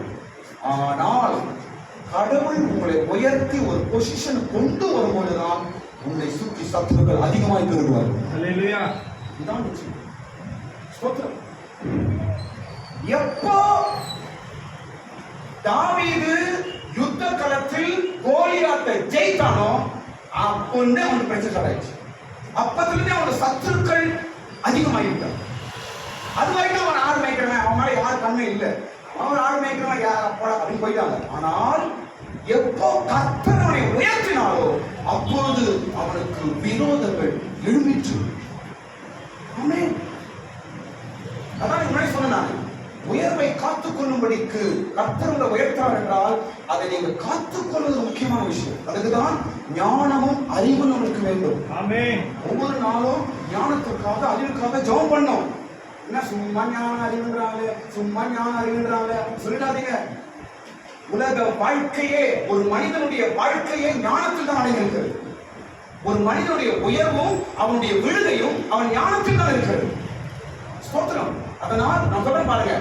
ஆனால் கடவுள் உங்களை உயர்த்தி ஒரு பொசிஷன் கொண்டு வரும்போதுதான் உங்களை சுற்றி சத்துருக்கள் அதிகமாய் பெறுவார். அல்லேலூயா. இதான் நிச்சயம். ஸ்தோத்திரம். எப்போ தாவீது யுத்த களத்தில் கோலியாத்தை ஜெயித்தானோ அப்பொழுது அவனுக்கு பிரச்சனை ஆயிடுச்சு. அப்பத்திலிருந்து அவனுக்கு சத்துருக்கள் அதிகமாகிவிட்டார். அது வரைக்கும் அவன் ஆடு மேய்க்கிறவன், அவன் மேல யார் கண்ணு இல்லை, அவன் ஆடு மேய்க்கிறவன் யார் போட அப்படின்னு போயிட்டாங்க. ஆனால் எப்போ கர்த்தர் அவனை உயர்த்தினாலோ அப்பொழுது அவனுக்கு விரோதங்கள் எழும்பிற்று. ஆமென். அதான் முன்னாடி சொன்னேன், உயர்வை காத்துக் கொள்ளும்படிக்கு கர்த்தர் உங்களை உயர்த்தார் என்றால் அதை நீங்க காத்துக் கொள்வது முக்கியமான விஷயம். அதுக்குதான் ஞானமும் அறிவும் நமக்கு வேண்டும். ஒவ்வொரு நாளும் ஞானத்திற்காக அறிவுக்காக ஜெபம் பண்ணோம். என்ன சும்மா ஞான அறிவுன்றாங்க, சும்மா ஞான அறிவுன்றாங்க சொல்லிடாதீங்க. உலக வாழ்க்கையே, ஒரு மனிதனுடைய வாழ்க்கையே ஞானத்தில் தான் அடங்கியிருக்கிறது. ஒரு மனிதனுடைய உயர்வும் அவனுடைய விழுகையும் அவன் ஞானத்தில் தான் இருக்கிறது. ஸ்தோத்திரம். அதனால் நான் சொல்றேன் பாருங்க,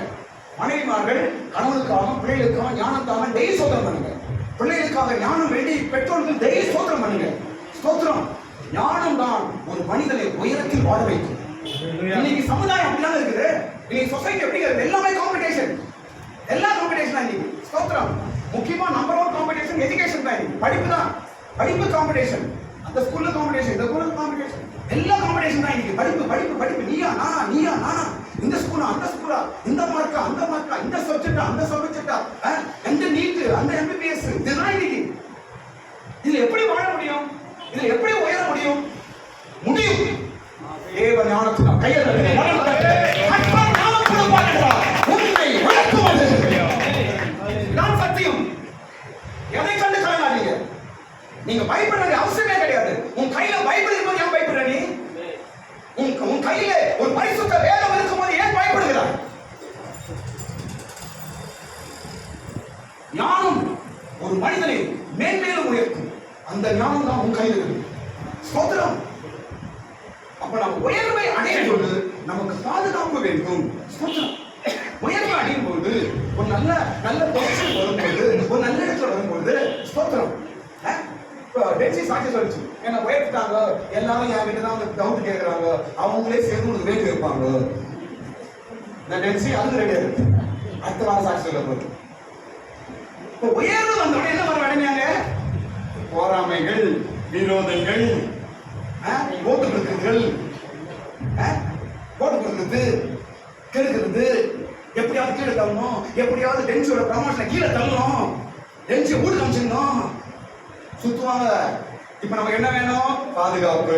மனைவிமார்கள் கணவனுக்காக பிள்ளைகளுக்காக ஞானத்தாக டெய்லி ஸ்தோத்திரம் பண்ணுங்க. பிள்ளைகளுக்காக ஞானம் வேண்டி பெற்றோர்கள் டெய்லி ஸ்தோத்திரம் பண்ணுங்க. ஸ்தோத்திரம். ஞானம் தான் ஒரு மனிதனை உயரத்தில் வாழ வைக்கும். இன்னைக்கு சமுதாயம் அப்படிதான் இருக்குது. இன்னைக்கு சொசைட்டி எப்படி இருக்குது? எல்லாமே காம்படிஷன், எல்லா காம்படிஷன் தான் இன்னைக்கு. ஸ்தோத்திரம். முக்கியமா நம்பர் 1 காம்படிஷன் எஜுகேஷன் தான். படிப்பு தான், படிப்பு காம்படிஷன். அந்த ஸ்கூல்ல காம்படிஷன், இந்த ஸ்கூல்ல காம்படிஷன், எல்லா காம்படிஷன் தான் இன்னைக்கு. படிப்பு படிப்பு படிப்பு, நீயா நானா, இந்த ஸ்கூலா அந்த ஸ்கூலா, இந்த மார்க்கா அந்த மார்க்கா, இந்த சப்ஜெக்டா அந்த சப்ஜெக்டா, எந்த நீட் அந்த எம்பிபிஎஸ், இதுதான் இன்னைக்கு. இதுல எப்படி வாழ முடியும்? இதுல எப்படி உயர முடியும்? முடியும். தேவ ஞானத்தினால் கையில் உண்மை விளக்குவது நான் சத்தியம். எதை கண்டு கலங்காதீங்க. நீங்க பயப்பட வேண்டிய அவசியமே கிடையாது. உன் கையில பைபிள் இருக்கும்போது ஏன் பயப்படுற? நீ உன் கையில ஒரு பரிசுத்த வேதம் இருக்கும்போது ஏன் பயப்படுகிறாய்? ஞானம் ஒரு மனிதனை மேன்மேலும் உயர்த்தும். அந்த ஞானம் தான் உன் கையில் இருக்கு. ஸ்தோத்திரம். அப்ப நம்ம உயர்வை அடையும் போது நமக்கு பாதுகாப்பு வேண்டும். ஸ்தோத்திரம். உயர்வை அடையும் போது ஒரு நல்ல நல்ல பொசிஷன் வரும்போது, ஒரு நல்ல இடத்துல வரும்போது, ஸ்தோத்திரம். டென்சி சாட்சி சொல்லிச்சு, என்ன உயர்த்திட்டாங்க, எல்லாரும் என் வீட்டு தான் வந்து டவுட் கேட்கறாங்க, அவங்களே சேர்ந்து உங்களுக்கு ரேட் வைப்பாங்க. நான் டென்சி அதுக்கு ரெடியா இருக்கு. அடுத்த வாரம் சாட்சி சொல்ல போகுது. இப்போ உயர்வு வந்தோட என்ன வர அடைஞ்சாங்க? போராமைகள், விரோதங்கள், போட்டு கொடுக்குறதுகள், போட்டு கொடுக்குறது, கெடுக்கிறது, எப்படியாவது கீழே தள்ளணும், எப்படியாவது டென்சியோட ப்ரமோஷனை கீழே தள்ளணும், டென்சியை வீடு காமிச்சிடணும், சுத்துவாங்க. இப்ப நமக்கு என்ன வேணும்? பாதுகாப்பு.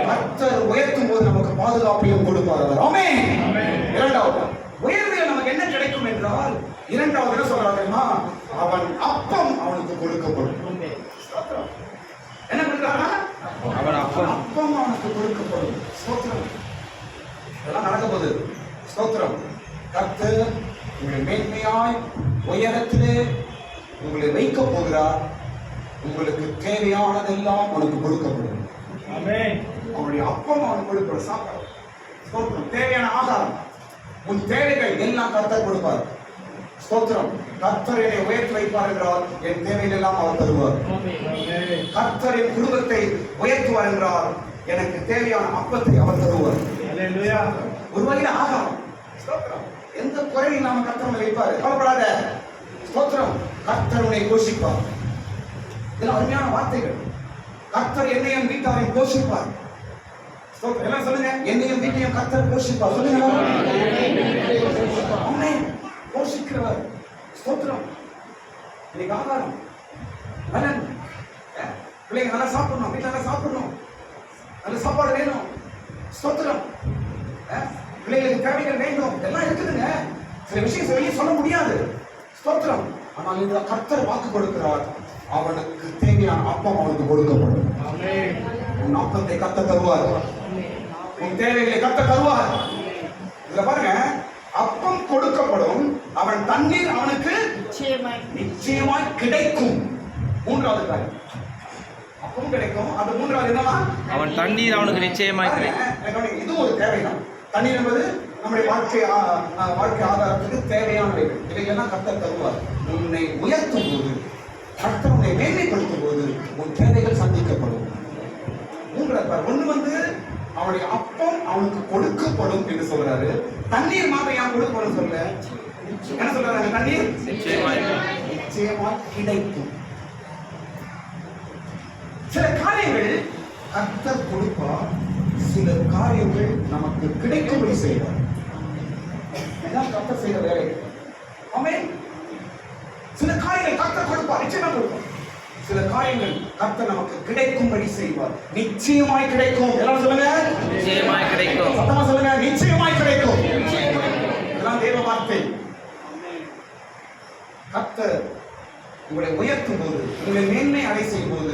கர்த்தர் உயர்த்தும் போது நமக்கு பாதுகாப்பையும் கொடுப்பார். ஆமென். இரண்டாவது உயர்வில் நமக்கு என்ன கிடைக்கும் என்றால், இரண்டாவது என்ன சொல்றாங்கன்னா, அவன் அப்பம் அவனுக்கு கொடுக்கப்படும். என்ன கொடுக்கிறானா? அவன் அப்பம் அவனுக்கு கொடுக்கப்படும். ஸ்தோத்திரம். இதெல்லாம் நடக்க போகுது. ஸ்தோத்திரம். கர்த்தர் உங்களை மேன்மையாய் உயரத்திலே உங்களை வைக்க போகிறார். உங்களுக்கு தேவையானதெல்லாம் உனக்கு கொடுக்கப்படும். அவனுடைய அப்பம் அவனுக்கு கொடுக்கப்படும். சாப்பாடு, ஸ்தோத்திரம். தேவையான ஆகாரம், உன் தேவைகள் எல்லாம் கர்த்தர் கொடுப்பார். ஸ்தோத்திரம். கர்த்தர் என்னை உயர்த்தி வைப்பார் என்றால் என் தேவைகள் எல்லாம் அவர் தருவார். கர்த்தர் என் குடும்பத்தை உயர்த்துவார் என்றால் எனக்கு தேவையான அப்பத்தை அவர் தருவார். ஒரு வகையில் ஆகாரம். ஸ்தோத்திரம். எந்த குறையும் நாம கர்த்தர் வைப்பார். கவலைப்படாத. ஸ்தோத்திரம். கர்த்தர் உன்னை போஷிப்பார். இதெல்லாம் அருமையான வார்த்தைகள். கர்த்தர் என்னையும் வீட்டாரை போஷிப்பார். எல்லாம் சொல்லுங்க, என்னையும் வீட்டையும் கர்த்தர் போஷிப்பார். சொல்லுங்க, போஷிக்கிறவர். ஸ்தோத்திரம். இன்னைக்கு ஆகாரம், பலன், பிள்ளைங்க நல்லா சாப்பிடணும், வீட்டில் நல்லா சாப்பிடணும், நல்ல சாப்பாடு வேணும். ஸ்தோத்திரம். பிள்ளைங்களுக்கு தேவைகள் வேண்டும், எல்லாம் இருக்குதுங்க. சில விஷயம் வெளியே சொல்ல முடியாது. ஸ்தோத்திரம். ஆனால் இந்த கர்த்தர் வாக்கு கொடுக்கிறார், அவனுக்கு தேவையான அப்பம் அவனுக்கு கொடுக்கப்படும். உன் அப்பத்தை கர்த்தர் தருவார். உன் தேவைகளை கர்த்தர் தருவார். இதுல பாருங்க, அப்பம் கொடுக்கப்படும், அவன் தண்ணீர் அவனுக்கு நிச்சயமாய் கிடைக்கும். மூன்றாவது காரியம், அப்பம் கிடைக்கும். அது மூன்றாவது என்னன்னா, அவன் தண்ணீர் அவனுக்கு நிச்சயமாய் கிடைக்கும். இது ஒரு தேவைதான். தண்ணீர் என்பது நம்முடைய வாழ்க்கை ஆதாரத்துக்கு தேவையானவைகள். இவையெல்லாம் கர்த்தர் தருவார். உன்னை உயர்த்தும் போது, கர்த்தர் உன்னை மேன்மைப்படுத்தும் போது உன் தேவைகள் சந்திக்கப்படும். மூன்றாவது ஒண்ணு வந்து அவனுடைய அப்பம் அவனுக்கு கொடுக்கப்படும் என்று சொல்றாரு. தண்ணீர் மாத்திரம் ஏன் கொடுக்கப்படும் சொல்ல, என்ன சொல்றாங்க? தண்ணீர் நிச்சயமாய் கிடைக்கும். சில காரியங்கள் கர்த்தர் கொடுப்பார், சில காரியங்கள் நமக்கு கிடைக்கும்படி செய்வார். கர்த்தர் செய்த வேலை. ஆமென். சில காரியங்கள் கர்த்தர் கொடுப்பார், நிச்சயமா கொடுப்பார். சில காரியங்கள் கர்த்தர் நமக்கு கிடைக்கும்படி செய்வார். நிச்சயமாய் கிடைக்கும். எல்லாரும் சொல்லுங்க, நிச்சயமாய் கிடைக்கும். சத்தமா சொல்லுங்க, நிச்சயமாய் கிடைக்கும். இதெல்லாம் தேவ வார்த்தை. கர்த்தர் உங்களை உயர்த்தும் போது, உங்களை மேன்மை அடை செய்யும் போது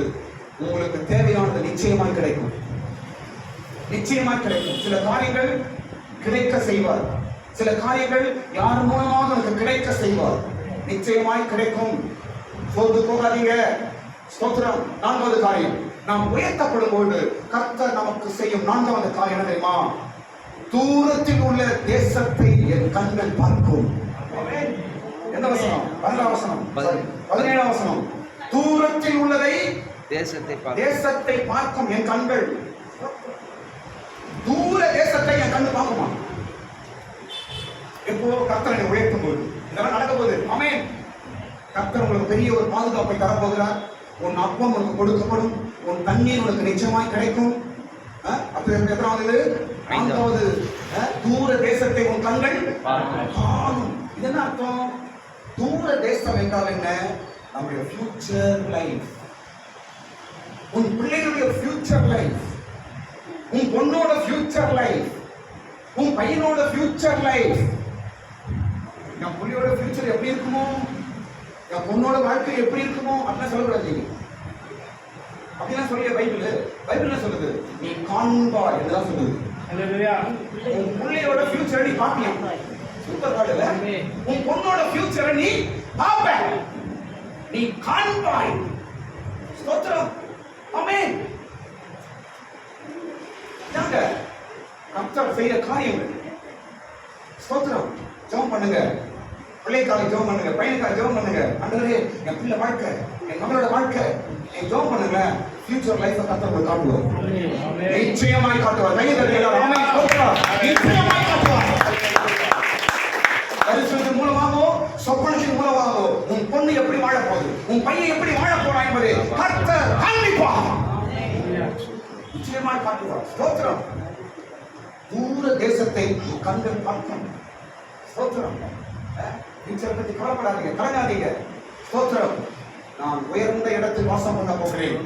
உங்களுக்கு தேவையானது நிச்சயமாய் கிடைக்கும். நிச்சயமாய் கிடைக்கும். சில காரியங்கள் கிடைக்க செய்வார். சில காரியங்கள் யார் மூலமாக நமக்கு கிடைக்க செய்வார். நிச்சயமாய் கிடைக்கும். சோர்ந்து போகாதீங்க. ஸ்தோத்திரம். நான்காவது காரியம், நாம் உயர்த்தப்படும் பொழுது கர்த்தர் நமக்கு செய்யும் நான்காவது காரியம் என்ன தெரியுமா? தூரத்தில் உள்ள தேசத்தை என் கண்கள் பார்க்கும். எந்த வசனம்? 12 வசனம், 17 வசனம். தூரத்தில் உள்ளதை தேசத்தை பார்க்கும் என் கண்கள். தூர தேசத்தை என் கண்ணு பார்க்குமா? எப்போ? கர்த்தரை உயர்த்தும் போது. இதெல்லாம் நடக்க போகுது. ஆமென். கர்த்தர் உங்களுக்கு பெரிய ஒரு பாதுகாப்பை தரப்போகிறார். உன் அப்பம் உனக்கு கொடுக்கப்படும். உன் தண்ணீர் உனக்கு நிச்சயமாய் கிடைக்கும். அப்ப எத்தனாவது? 4வது. தூர தேசத்தை உன் கண்கள் காணும். இது என்ன அர்த்தம்? தூர தேசம் என்றால் என்ன? நம்முடைய ஃபியூச்சர் லைஃப், உன் பிள்ளைகளுடைய ஃபியூச்சர் லைஃப், உன் பொண்ணோட ஃபியூச்சர் லைஃப், உன் பையனோட ஃபியூச்சர் லைஃப். என் பிள்ளையோட ஃபியூச்சர் எப்படி இருக்குமோ, என் பொண்ணோட வாழ்க்கை எப்படி இருக்குமோ அப்படின்னா சொல்லக்கூடாது. அப்படின்னா சொல்லிய பைபிள் சொல்லுது, நீ காண்பாய் என்றுதான் சொல்லுது. உன் பிள்ளையோட ஃபியூச்சர் நீ பாப்பியா? சூப்பர் கார்டுல. உன் பொண்ணோட ஃபியூச்சரை நீ பாப்ப, நீ காண்பாய். ஸ்தோத்திரம். ஆமென். கர்த்தர் செய்த காரியங்கள். ஸ்தோத்திரம். ஜெபம் பண்ணுங்க. பிள்ளைக்காக ஜெபம் பண்ணுங்க, பையனுக்காக ஜெபம் பண்ணுங்க. ஆண்டவரே, என் பிள்ளை வாழ்க்கை, என் மகளோட வாழ்க்கை, நீ ஜெபம் பண்ணுங்க. ஃபியூச்சர் லைஃபை கர்த்தர் உங்களுக்கு காட்டுவார். நிச்சயமாய் காட்டுவார். கையை தட்டுங்க. ஆமென். ஸ்தோத்திரம். நிச்சயமாய் காட்டுவார். பரிசுத்தத்தின் மூலமாகவோ சொப்பனத்தின் மூலமாகவோ உன் பொண்ணு எப்படி வாழ போகுது, உன் பையன் எப்படி வாழ போறான் என்பதை கர்த்தர் கண்டிப்பாக நிச்சயமாய் காட்டுவார். ஸ்தோத்திரம். தூர தேசத்தை கண்கள் பார்க்கும். ஸ்தோத்திரம். ஃபியூச்சரை பத்தி கவலைப்படாதீங்க, கலங்காதீங்க. ஸ்தோத்திரம். நான் உயர்ந்த இடத்தில் வாசம் பண்ண போகிறேன்.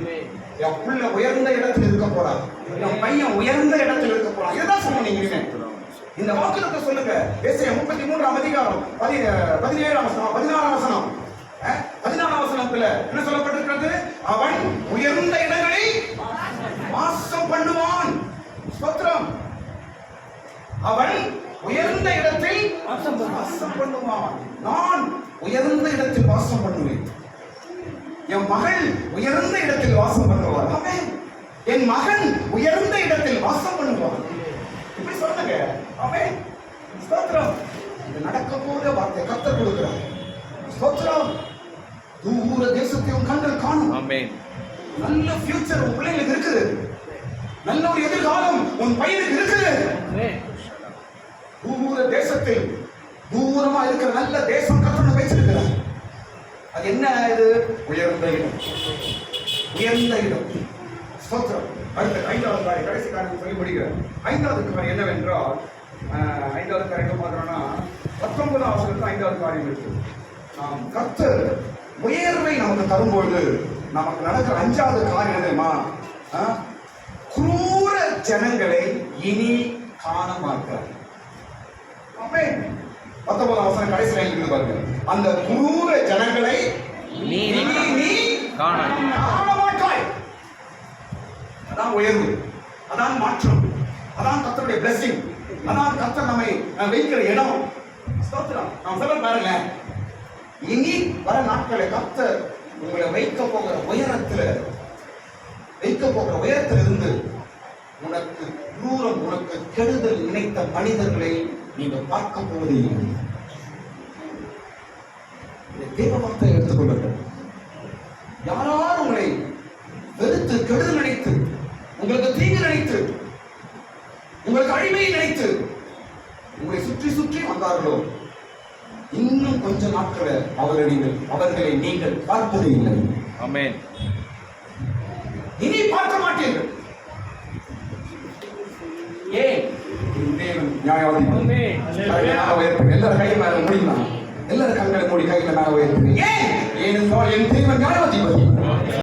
என் பிள்ளை உயர்ந்த இடத்தில் இருக்க போறான். என் பையன் உயர்ந்த இடத்தில் இருக்க போறான். இதுதான் சொன்னீங்க. இந்த வாக்குறுதியை சொல்லுங்க. ஏசாயா 33ஆம் அதிகாரம் 17ஆம் வசனம், 16ஆம் வசனம். 16ஆம் வசனத்துல என்ன சொல்லப்பட்டிருக்கிறது? அவன் உயர்ந்த இடங்களில் வாசம் பண்ணுவான். ஸ்தோத்திரம். அவன் உயர்ந்த இடத்தில் வாசம் பண்ணுவான். நான் உயர்ந்த இடத்தில் வாசம் பண்ணுவேன். என் மகள் உயர்ந்த இடத்தில் வாசம் பண்ணுவார். ஆமென். என் மகன் உயர்ந்த இடத்தில் வாசம் பண்ணுவான். இப்படி சொல்லுங்க. ஆமென். ஸ்தோத்திரம். இது நடக்க போற வார்த்தை கர்த்தர் கொடுக்கிறார். ஸ்தோத்திரம். தூர தேசத்தை உன் கண்கள் காணும். ஆமென். நல்ல ஃபியூச்சர் உன் பிள்ளைகளுக்கு இருக்குது. நல்ல ஒரு எதிர்காலம் உன் பையனுக்கு இருக்குது. ஆமென். தூர தேசத்தில் தூரமா இருக்கிற நல்ல தேசம் கர்த்தர் வச்சிருக்கிறார். அது என்ன? இது உயர்ந்த இடம். உயர்ந்த இடம். ஸ்தோத்திரம். அடுத்த 5வது காரியம், கடைசி காரியம் சொல்லி முடிக்கிறேன். 5வது காரியம் என்னவென்றால், 5வது காரியம் பார்க்கிறோம்னா 19ஆம் வசனத்துல 5வது காரியம் இருக்கு. நாம் கர்த்தர் உயர்வை நமக்கு தரும்பொழுது நமக்கு நடக்கிற 5வது காரியம் என்னமா? குரூர ஜனங்களை இனி காண மாட்டார். 19ஆம் வசனம் கடைசி லைன் இருக்குது பாருங்க. அந்த குரூர ஜனங்களை நீ காண மாட்டாய். அதான் உயர்வு, அதான் மாற்றம், அதான் கர்த்தருடைய blessing, அதான் கர்த்தர் நம்மை வைக்கிற இடம். ஸ்தோத்திரம். நாம் சொல்ல பாருங்க, இனி வர நாட்களை கர்த்தர் உங்களை வைக்க போகிற உயரத்திலிருந்து உனக்கு தூரம், உனக்கு கெடுதல் நினைத்த மனிதர்களை நீங்கள் பார்க்க போவதே இல்லை. தேவ வார்த்தை எடுத்துக்கொள்ளுங்கள். யாரால் உங்களை வெறுத்து கெடுதல் நினைத்து, உங்களுக்கு தீங்கு நினைத்து, உங்களுக்கு அழிவை நினைத்து உங்களை சுற்றி சுற்றி வந்தார்களோ, இன்னும் கொஞ்ச நாட்களை அவர்களை நீங்கள் பார்ப்பதே இல்லை. ஆமென். இனி பார்க்க மாட்டீர்கள். ஏன்? தேவன் நியாயாதிபதி. எல்லாரும் கையை மேல முடியுமா? எல்லாரும் கண்களை மூடி கையில மேல உயர்த்துங்க. ஏன்? ஏனென்றால் என் தேவன் நியாயாதிபதி.